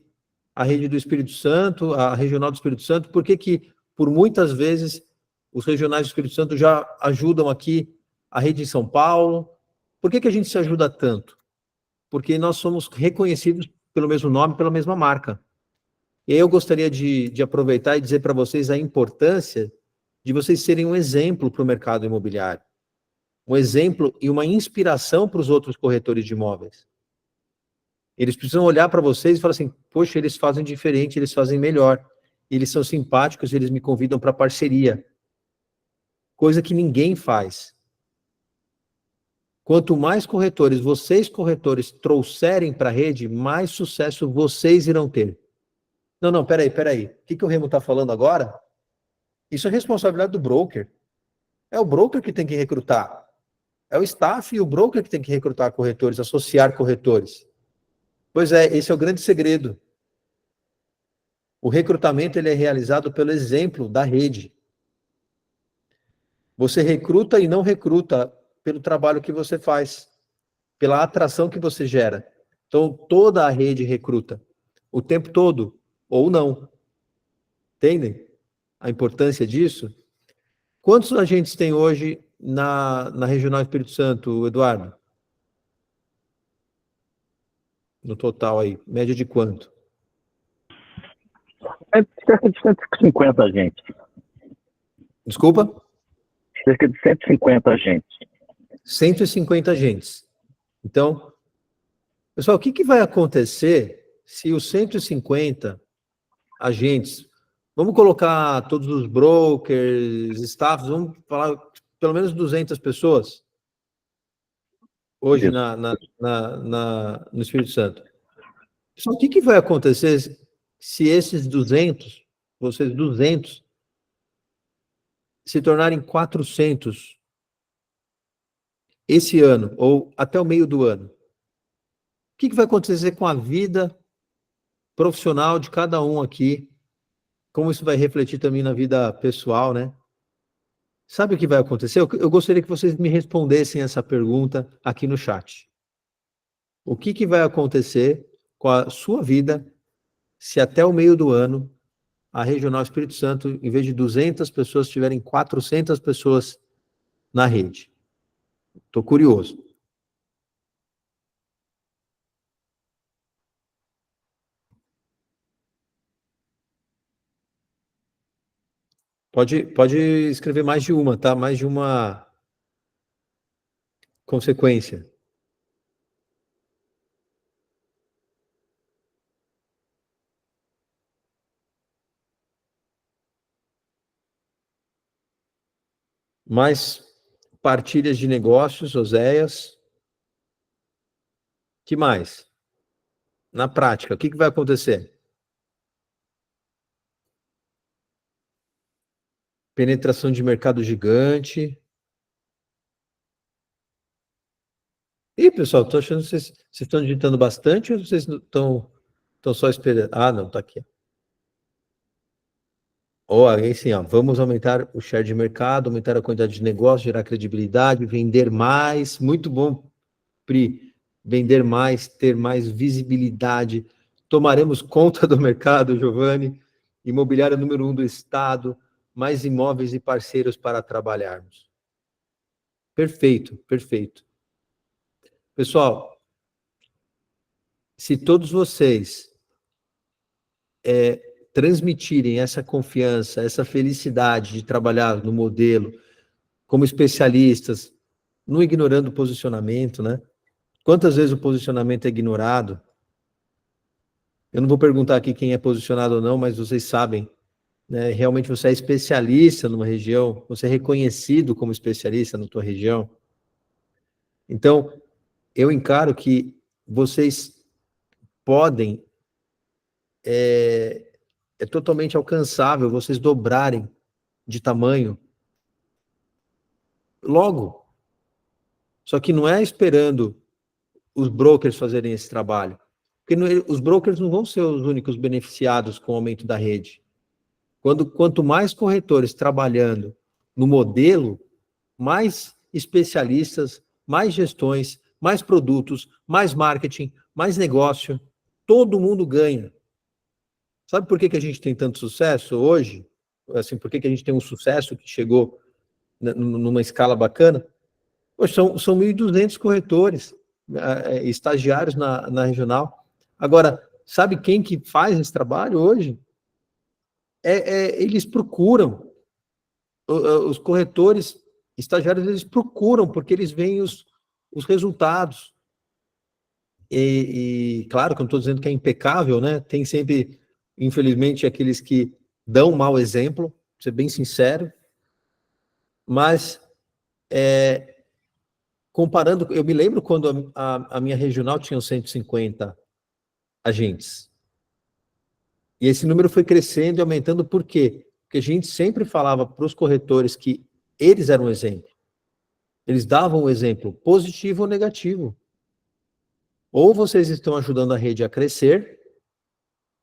a rede do Espírito Santo, a regional do Espírito Santo? Por que por muitas vezes, os regionais do Espírito Santo já ajudam aqui a rede em São Paulo? Por que a gente se ajuda tanto? Porque nós somos reconhecidos pelo mesmo nome, pela mesma marca. E aí eu gostaria de aproveitar e dizer para vocês a importância de vocês serem um exemplo para o mercado imobiliário. Um exemplo e uma inspiração para os outros corretores de imóveis. Eles precisam olhar para vocês e falar assim, poxa, eles fazem diferente, eles fazem melhor. Eles são simpáticos, eles me convidam para parceria. Coisa que ninguém faz. Quanto mais corretores, vocês corretores, trouxerem para a rede, mais sucesso vocês irão ter. Não, peraí. O que o Remo está falando agora? Isso é responsabilidade do broker. É o broker que tem que recrutar. É o staff e o broker que tem que recrutar corretores, associar corretores. Pois é, esse é o grande segredo. O recrutamento ele é realizado pelo exemplo da rede. Você recruta e não recruta pelo trabalho que você faz, pela atração que você gera. Então, toda a rede recruta, o tempo todo, ou não. Entendem a importância disso? Quantos agentes tem hoje na Regional Espírito Santo, Eduardo? No total aí, média de quanto? É cerca de 150 agentes. Desculpa? Cerca de 150 agentes. 150 agentes. Então, pessoal, o que vai acontecer se os 150 agentes, vamos colocar todos os brokers, staffs, vamos falar pelo menos 200 pessoas hoje no Espírito Santo. Pessoal, o que vai acontecer se esses 200, vocês 200, se tornarem 400 esse ano, ou até o meio do ano? O que vai acontecer com a vida profissional de cada um aqui? Como isso vai refletir também na vida pessoal, né? Sabe o que vai acontecer? Eu gostaria que vocês me respondessem essa pergunta aqui no chat. O que vai acontecer com a sua vida se até o meio do ano a Regional Espírito Santo, em vez de 200 pessoas, tiverem 400 pessoas na rede? Estou curioso. Pode escrever mais de uma, tá? Mais de uma consequência. Mais partilhas de negócios, Oséias. Que mais? Na prática, o que vai acontecer? penetração de mercado gigante. Ih, pessoal, tô achando que vocês estão digitando bastante ou vocês estão só esperando? Ah, não, tá aqui. Ou aí sim, ó, vamos aumentar o share de mercado, aumentar a quantidade de negócio, gerar credibilidade, vender mais. Muito bom, Pri. Vender mais, ter mais visibilidade. Tomaremos conta do mercado, Giovanni. Imobiliária número 1 do estado, mais imóveis e parceiros para trabalharmos. Perfeito, perfeito. Pessoal, se todos vocês transmitirem essa confiança, essa felicidade de trabalhar no modelo como especialistas, não ignorando o posicionamento, né? Quantas vezes o posicionamento é ignorado? Eu não vou perguntar aqui quem é posicionado ou não, mas vocês sabem, né? Realmente você é especialista numa região, você é reconhecido como especialista na tua região. Então, eu encaro que vocês podem, é totalmente alcançável vocês dobrarem de tamanho logo. Só que não é esperando os brokers fazerem esse trabalho. Porque os brokers não vão ser os únicos beneficiados com o aumento da rede. Quanto mais corretores trabalhando no modelo, mais especialistas, mais gestões, mais produtos, mais marketing, mais negócio, todo mundo ganha. Sabe por que a gente tem tanto sucesso hoje? Assim, por que a gente tem um sucesso que chegou numa escala bacana? Poxa, são 1.200 corretores, estagiários na regional. Agora, sabe quem que faz esse trabalho hoje? Eles procuram, os corretores estagiários, eles procuram, porque eles veem os resultados. E claro que eu não estou dizendo que é impecável, né? Tem sempre, infelizmente, aqueles que dão um mau exemplo, vou ser bem sincero, mas comparando, eu me lembro quando a minha regional tinha 150 agentes. E esse número foi crescendo e aumentando, por quê? Porque a gente sempre falava para os corretores que eles eram um exemplo. Eles davam um exemplo positivo ou negativo. Ou vocês estão ajudando a rede a crescer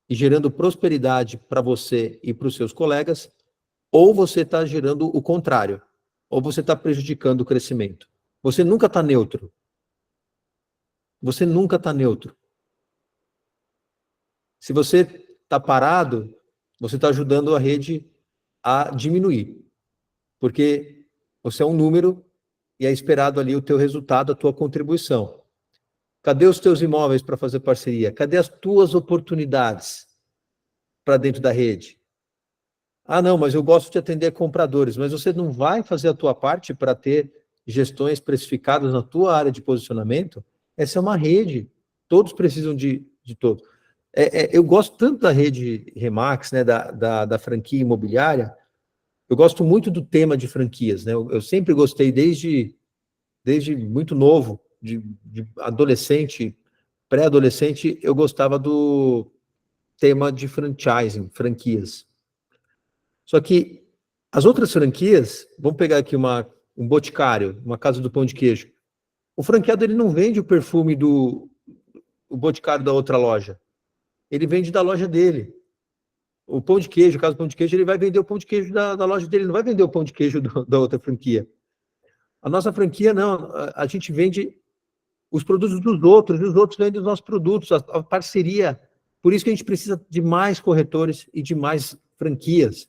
e gerando prosperidade para você e para os seus colegas, ou você está gerando o contrário, ou você está prejudicando o crescimento. Você nunca está neutro. Você nunca está neutro. Se você está parado, você está ajudando a rede a diminuir, porque você é um número e é esperado ali o teu resultado, a tua contribuição. Cadê os teus imóveis para fazer parceria? Cadê as tuas oportunidades para dentro da rede? Ah, não, mas eu gosto de atender compradores, mas você não vai fazer a tua parte para ter gestões precificadas na tua área de posicionamento? Essa é uma rede, todos precisam de todos. Eu gosto tanto da rede Remax, né, da franquia imobiliária, eu gosto muito do tema de franquias, né? Eu sempre gostei, desde muito novo, de adolescente, pré-adolescente, eu gostava do tema de franchising, franquias. Só que as outras franquias, vamos pegar aqui um Boticário, uma casa do pão de queijo. O franqueado, ele não vende o perfume o Boticário da outra loja. Ele vende da loja dele. O pão de queijo, o caso do pão de queijo, ele vai vender o pão de queijo da loja dele, não vai vender o pão de queijo da outra franquia. A nossa franquia, não. A gente vende os produtos dos outros, e os outros vendem os nossos produtos, a parceria. Por isso que a gente precisa de mais corretores e de mais franquias.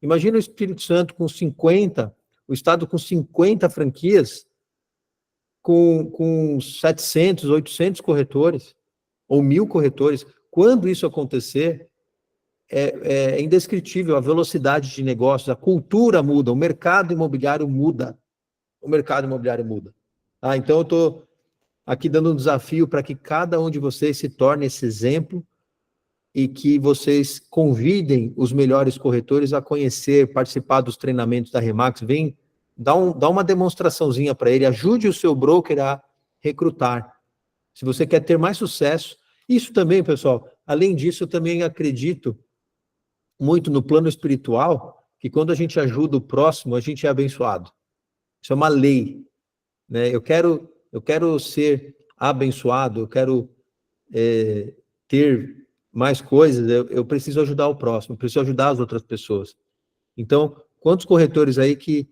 Imagina o Espírito Santo com 50, o estado com 50 franquias, com 700, 800 corretores, ou 1.000 corretores. Quando isso acontecer, é indescritível a velocidade de negócios, a cultura muda, o mercado imobiliário muda. O mercado imobiliário muda. Então, eu estou aqui dando um desafio para que cada um de vocês se torne esse exemplo e que vocês convidem os melhores corretores a conhecer, participar dos treinamentos da Remax. Vem, dá uma demonstraçãozinha para ele, ajude o seu broker a recrutar. Se você quer ter mais sucesso, isso também, pessoal, além disso, eu também acredito muito no plano espiritual, que quando a gente ajuda o próximo, a gente é abençoado. Isso é uma lei, né? Eu quero ser abençoado, eu quero ter mais coisas, eu preciso ajudar o próximo, eu preciso ajudar as outras pessoas. Então, quantos corretores aí que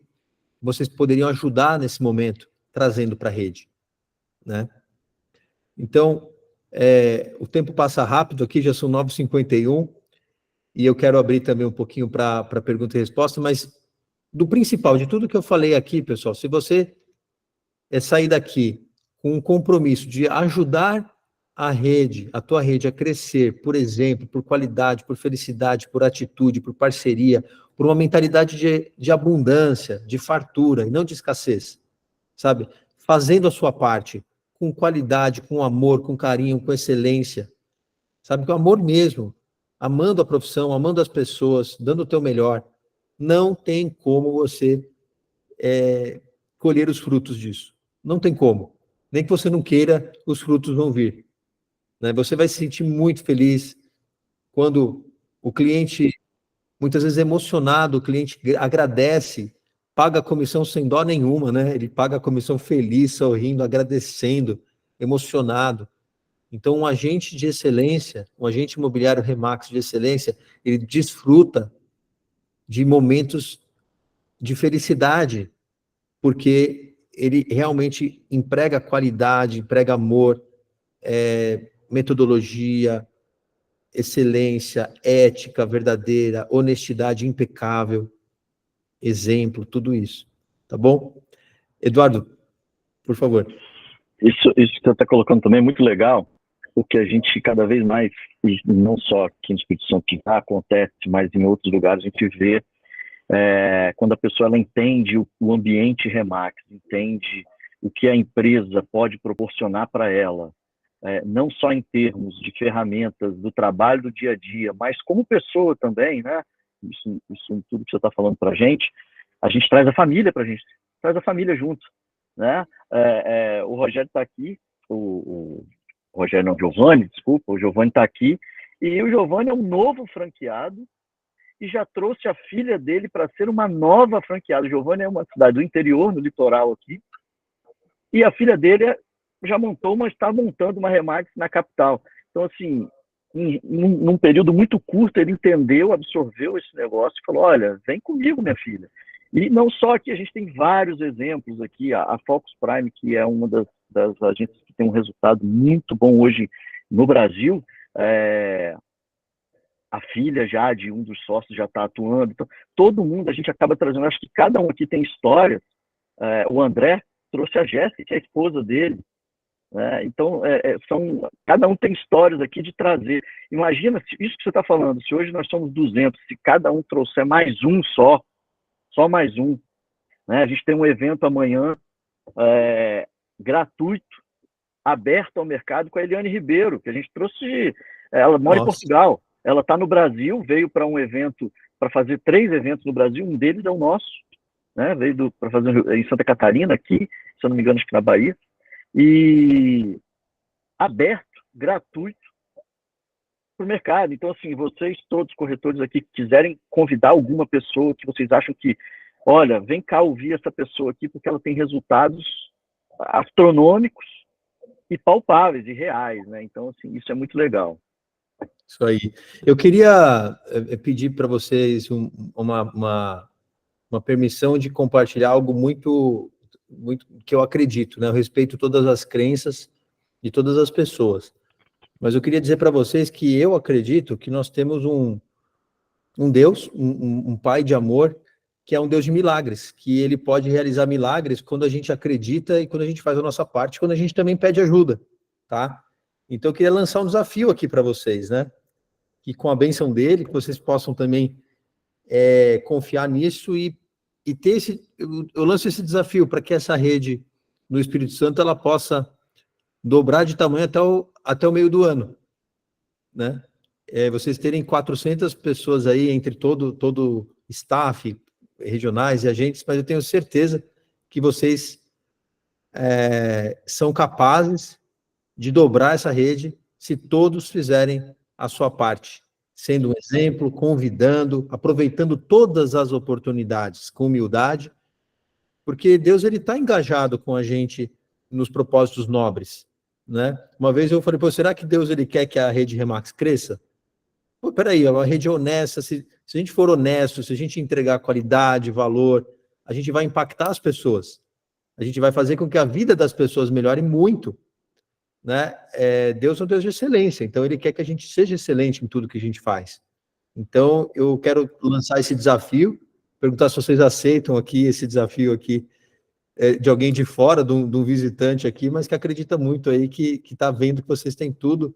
vocês poderiam ajudar nesse momento, trazendo para a rede, né? Então, o tempo passa rápido aqui, já são 9h51, e eu quero abrir também um pouquinho para pergunta e resposta, mas do principal, de tudo que eu falei aqui, pessoal, se você sair daqui com um compromisso de ajudar a tua rede a crescer, por exemplo, por qualidade, por felicidade, por atitude, por parceria, por uma mentalidade de abundância, de fartura, e não de escassez, sabe? Fazendo a sua parte, com qualidade, com amor, com carinho, com excelência, sabe? Com amor mesmo, amando a profissão, amando as pessoas, dando o teu melhor. Não tem como você colher os frutos disso. Não tem como. Nem que você não queira, os frutos vão vir, né? Você vai se sentir muito feliz quando o cliente, muitas vezes emocionado, o cliente agradece, paga a comissão sem dó nenhuma, né? Ele paga a comissão feliz, sorrindo, agradecendo, emocionado. Então, um agente de excelência, um agente imobiliário Remax de excelência, ele desfruta de momentos de felicidade, porque ele realmente emprega qualidade, emprega amor, metodologia, excelência, ética verdadeira, honestidade impecável, exemplo, tudo isso. Tá bom? Eduardo, por favor. Isso que você está colocando também é muito legal, porque a gente cada vez mais, e não só aqui no Espírito Santo que já acontece, mas em outros lugares a gente vê quando a pessoa ela entende o ambiente Remax, entende o que a empresa pode proporcionar para ela, não só em termos de ferramentas do trabalho do dia a dia, mas como pessoa também, né? Isso tudo que você está falando para a gente traz a família para a gente, traz a família junto, né? O Rogério está aqui, o Rogério não, o Giovanni, desculpa, o Giovanni está aqui, e o Giovanni é um novo franqueado, e já trouxe a filha dele para ser uma nova franqueada. O Giovanni é uma cidade do interior, no litoral aqui, e a filha dele já está montando uma Remax na capital. Então, assim, num período muito curto, ele entendeu, absorveu esse negócio e falou, olha, vem comigo, minha filha. E não só aqui, a gente tem vários exemplos aqui, a Focus Prime, que é uma das agências que tem um resultado muito bom hoje no Brasil, a filha já de um dos sócios já está atuando, então todo mundo, a gente acaba trazendo, acho que cada um aqui tem história, o André trouxe a Jéssica, que é a esposa dele, né? Então, cada um tem histórias aqui de trazer, imagina, isso que você está falando, se hoje nós somos 200, se cada um trouxer mais um só mais um, né? A gente tem um evento amanhã, gratuito, aberto ao mercado com a Eliane Ribeiro, que a gente trouxe, ela mora em Portugal, ela está no Brasil, veio para um evento, para fazer 3 eventos no Brasil, um deles é o nosso, né? Veio para fazer em Santa Catarina, aqui, se eu não me engano, acho que na Bahia, e aberto, gratuito, para o mercado. Então, assim, vocês todos corretores aqui que quiserem convidar alguma pessoa que vocês acham que, olha, vem cá ouvir essa pessoa aqui, porque ela tem resultados astronômicos e palpáveis e reais, né? Então, assim, isso é muito legal. Isso aí. Eu queria pedir para vocês uma permissão de compartilhar algo muito que eu acredito, né? Eu respeito todas as crenças de todas as pessoas. Mas eu queria dizer para vocês que eu acredito que nós temos um Deus, um Pai de amor, que é um Deus de milagres, que ele pode realizar milagres quando a gente acredita e quando a gente faz a nossa parte, quando a gente também pede ajuda, tá? Então eu queria lançar um desafio aqui para vocês, né? Que com a bênção dele, que vocês possam também confiar nisso e ter eu lanço esse desafio para que essa rede no Espírito Santo ela possa dobrar de tamanho até o meio do ano, né? Vocês terem 400 pessoas aí entre todo staff, regionais e agentes, mas eu tenho certeza que vocês são capazes de dobrar essa rede se todos fizerem a sua parte, sendo um exemplo, convidando, aproveitando todas as oportunidades com humildade, porque Deus ele está engajado com a gente nos propósitos nobres, né? Uma vez eu falei, pô, será que Deus ele quer que a rede Remax cresça? Pô, peraí, é uma rede honesta, se a gente for honesto, se a gente entregar qualidade, valor, a gente vai impactar as pessoas, a gente vai fazer com que a vida das pessoas melhore muito, né? Deus é um Deus de excelência, então ele quer que a gente seja excelente em tudo que a gente faz. Então, eu quero lançar esse desafio, perguntar se vocês aceitam aqui esse desafio aqui, de alguém de fora, de um visitante aqui, mas que acredita muito aí, que está vendo que vocês têm tudo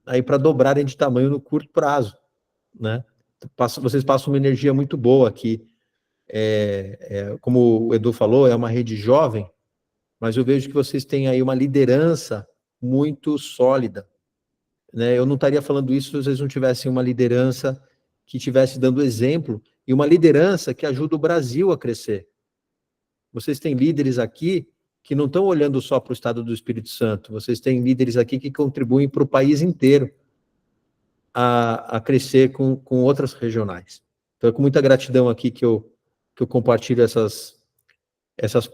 aí para dobrarem de tamanho no curto prazo, né? Vocês passam uma energia muito boa aqui. Como o Edu falou, é uma rede jovem, mas eu vejo que vocês têm aí uma liderança muito sólida, né? Eu não estaria falando isso se vocês não tivessem uma liderança que estivesse dando exemplo, e uma liderança que ajuda o Brasil a crescer. Vocês têm líderes aqui que não estão olhando só para o estado do Espírito Santo, vocês têm líderes aqui que contribuem para o país inteiro a crescer com outras regionais. Então, é com muita gratidão aqui que eu compartilho essas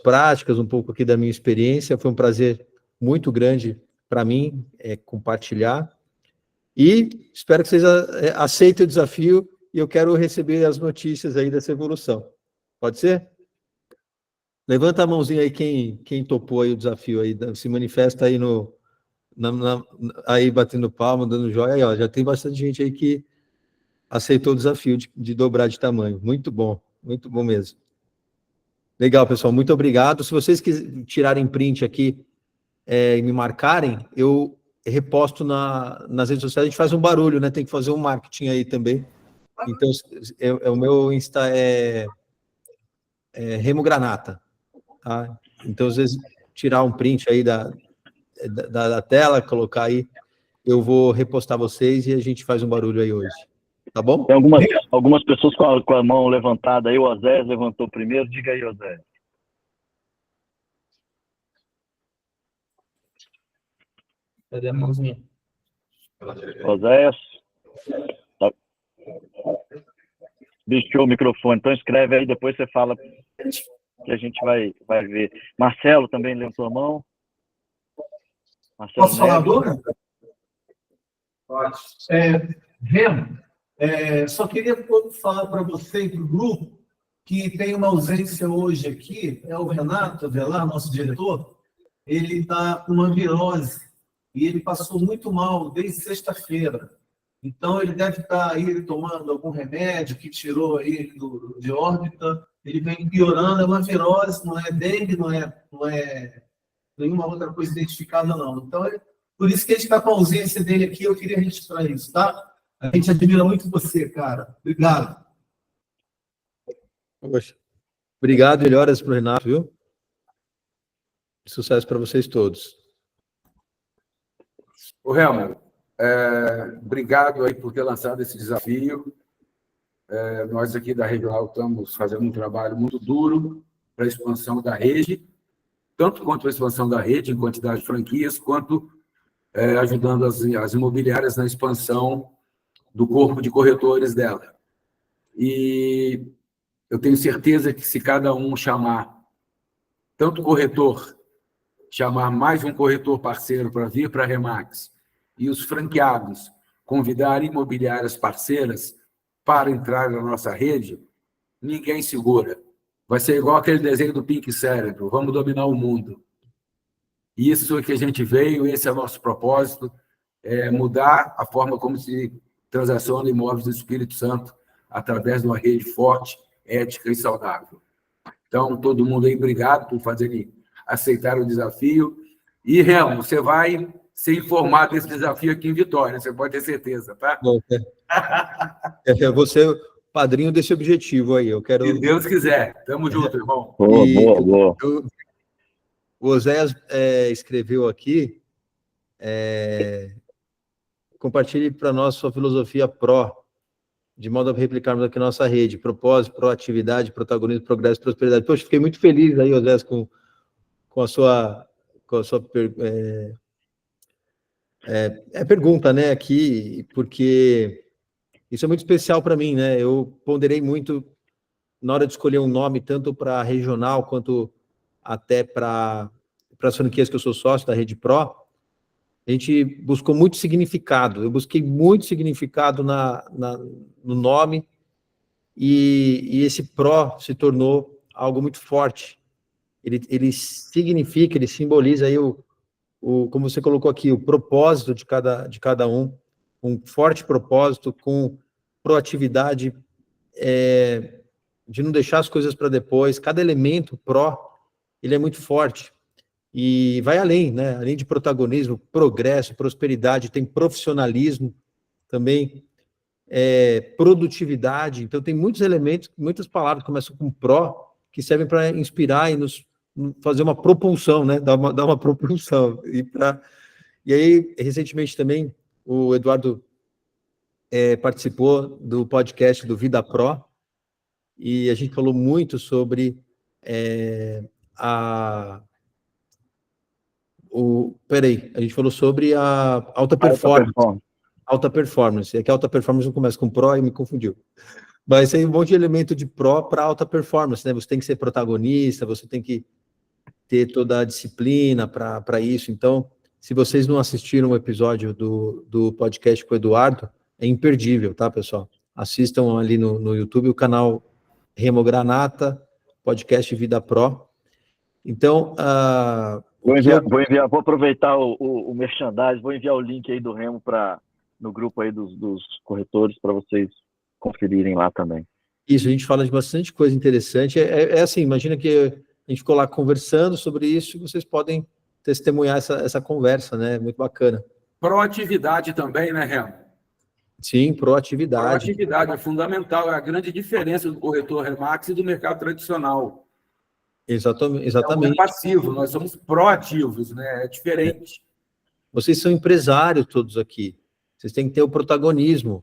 práticas, um pouco aqui da minha experiência. Foi um prazer muito grande para mim compartilhar. E espero que vocês aceitem o desafio e eu quero receber as notícias aí dessa evolução. Pode ser? Levanta a mãozinha aí quem topou aí o desafio aí, se manifesta aí aí batendo palma, dando joia. Aí, ó, já tem bastante gente aí que aceitou o desafio de dobrar de tamanho. Muito bom mesmo. Legal, pessoal, muito obrigado. Se vocês tirarem print aqui e me marcarem, eu reposto nas redes sociais, a gente faz um barulho, né? Tem que fazer um marketing aí também. Então, o meu Insta é Remo Granata, tá? Então, às vezes, tirar um print aí da tela, colocar aí, eu vou repostar vocês e a gente faz um barulho aí hoje. Tá bom? Tem algumas pessoas com a mão levantada aí, o Osés levantou primeiro, diga aí, Osés. Cadê a mãozinha? Osés. Tá. Deixou o microfone, então escreve aí, depois você fala que a gente vai ver. Marcelo também levantou a mão. Marcelo Posso falar Neves. agora? Pode. Remo, só queria falar para você e para o grupo que tem uma ausência hoje aqui, é o Renato Avelar, nosso diretor, ele está com uma virose e ele passou muito mal desde sexta-feira. Então, ele deve estar aí tomando algum remédio que tirou aí de órbita, ele vem piorando, é uma virose, não é dengue, não é nenhuma outra coisa identificada, não. Então, por isso que a gente está com a ausência dele aqui, eu queria registrar isso, tá? A gente admira muito você, cara. Obrigado. Poxa. Obrigado, melhoras para o Renato, viu? Sucesso para vocês todos. Ô, Helmo, obrigado aí por ter lançado esse desafio. Nós aqui da Regional estamos fazendo um trabalho muito duro para a expansão da rede, tanto quanto a expansão da rede em quantidade de franquias, quanto ajudando as imobiliárias na expansão do corpo de corretores dela. E eu tenho certeza que se cada um chamar, tanto corretor, chamar mais um corretor parceiro para vir para a Remax, e os franqueados convidar imobiliárias parceiras para entrar na nossa rede, ninguém segura. Vai ser igual aquele desenho do Pink Cérebro, vamos dominar o mundo. Isso é que a gente veio, esse é o nosso propósito, mudar a forma como se transaciona imóveis do Espírito Santo através de uma rede forte, ética e saudável. Então, todo mundo aí, obrigado por aceitar o desafio. E, Remo, você vai ser informado desse desafio aqui em Vitória, você pode ter certeza, tá? Bom, eu vou ser padrinho desse objetivo aí. Eu quero... Se Deus quiser. Tamo junto, irmão. Boa. O Oséias escreveu aqui, compartilhe para nós sua filosofia de modo a replicarmos aqui na nossa rede, propósito, proatividade, protagonismo, progresso e prosperidade. Poxa, fiquei muito feliz aí, Oséias, com a sua pergunta, né, aqui, porque isso é muito especial para mim, né? Eu ponderei muito na hora de escolher um nome, tanto para regional quanto até para as franquias que eu sou sócio da Rede Pro. A gente buscou muito significado. Eu busquei muito significado no nome e esse Pro se tornou algo muito forte. Ele significa, ele simboliza aí como você colocou aqui, o propósito de cada um forte propósito, com proatividade, de não deixar as coisas para depois. Cada elemento pró, ele é muito forte e vai além, né? Além de protagonismo, progresso, prosperidade, tem profissionalismo também, produtividade. Então tem muitos elementos, muitas palavras que começam com pró, que servem para inspirar e nos fazer uma propulsão, né? Dar uma propulsão. E aí, recentemente também, o Eduardo participou do podcast do Vida Pro, e a gente falou muito sobre a gente falou sobre a alta performance. Alta performance. É que alta performance não começa com Pro e me confundiu. Mas tem um monte de elemento de Pro para alta performance, né? Você tem que ser protagonista, você tem que ter toda a disciplina para isso. Então, se vocês não assistiram o episódio do podcast com o Eduardo, é imperdível, tá, pessoal? Assistam ali no YouTube o canal Remo Granata, podcast Vida Pro. Então, vou aproveitar o merchandising, vou enviar o link aí do Remo no grupo aí dos corretores para vocês conferirem lá também. Isso, a gente fala de bastante coisa interessante. É assim, imagina que a gente ficou lá conversando sobre isso e vocês podem testemunhar essa conversa, né? Muito bacana. Proatividade também, né, Remo? Sim, proatividade. Proatividade é fundamental, é a grande diferença do corretor Remax e do mercado tradicional. Exatamente. Não é passivo, nós somos proativos, né? É diferente. Vocês são empresários todos aqui. Vocês têm que ter o protagonismo.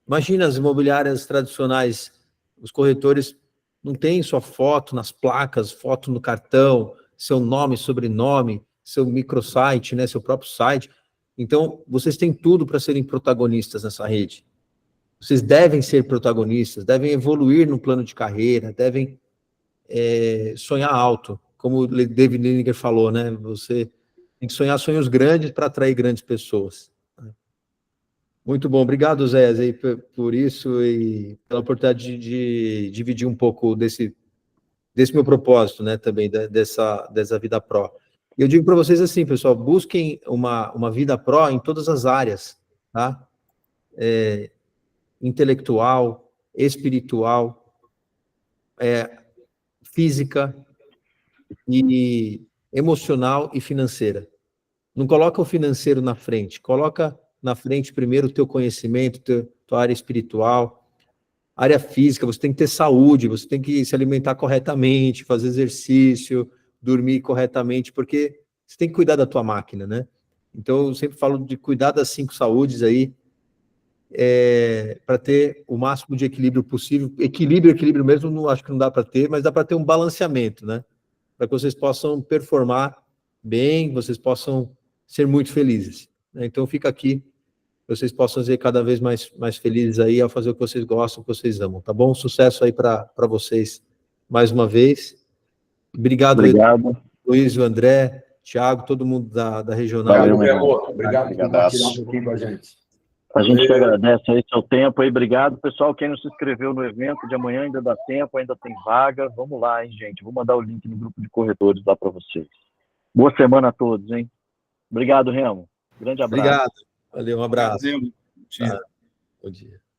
Imagina as imobiliárias tradicionais, os corretores não têm sua foto nas placas, foto no cartão, seu nome, sobrenome, seu microsite, né, seu próprio site. Então, vocês têm tudo para serem protagonistas nessa rede. Vocês devem ser protagonistas, devem evoluir no plano de carreira, devem sonhar alto. Como o David Liniger falou, né? Você tem que sonhar sonhos grandes para atrair grandes pessoas. Muito bom. Obrigado, Zé, aí, por isso e pela oportunidade de dividir um pouco desse meu propósito, né, também, dessa vida pró. E eu digo para vocês assim, pessoal, busquem uma vida pró em todas as áreas, tá? Intelectual, espiritual, física, e emocional e financeira. Não coloca o financeiro na frente, coloca na frente primeiro o teu conhecimento, tua área espiritual, área física, você tem que ter saúde, você tem que se alimentar corretamente, fazer exercício, dormir corretamente, porque você tem que cuidar da tua máquina, né? Então, eu sempre falo de cuidar das 5 saúdes aí, para ter o máximo de equilíbrio possível. Equilíbrio mesmo, não acho que não dá para ter, mas dá para ter um balanceamento, né? Para que vocês possam performar bem, vocês possam ser muito felizes. Né? Então, fica aqui, vocês possam ser cada vez mais felizes aí ao fazer o que vocês gostam, o que vocês amam, tá bom? Sucesso aí para vocês mais uma vez. Obrigado. Aí, Luiz, o André, Thiago, todo mundo da regional. Valeu, meu amor. Obrigado por compartilhar um pouquinho com a gente. A gente que agradece aí seu tempo aí, obrigado. Pessoal, quem não se inscreveu no evento de amanhã ainda dá tempo, ainda tem vaga. Vamos lá, hein, gente. Vou mandar o link no grupo de corretores lá para vocês. Boa semana a todos, hein? Obrigado, Remo. Grande abraço. Obrigado. Valeu, um abraço. Bom dia. Bom dia.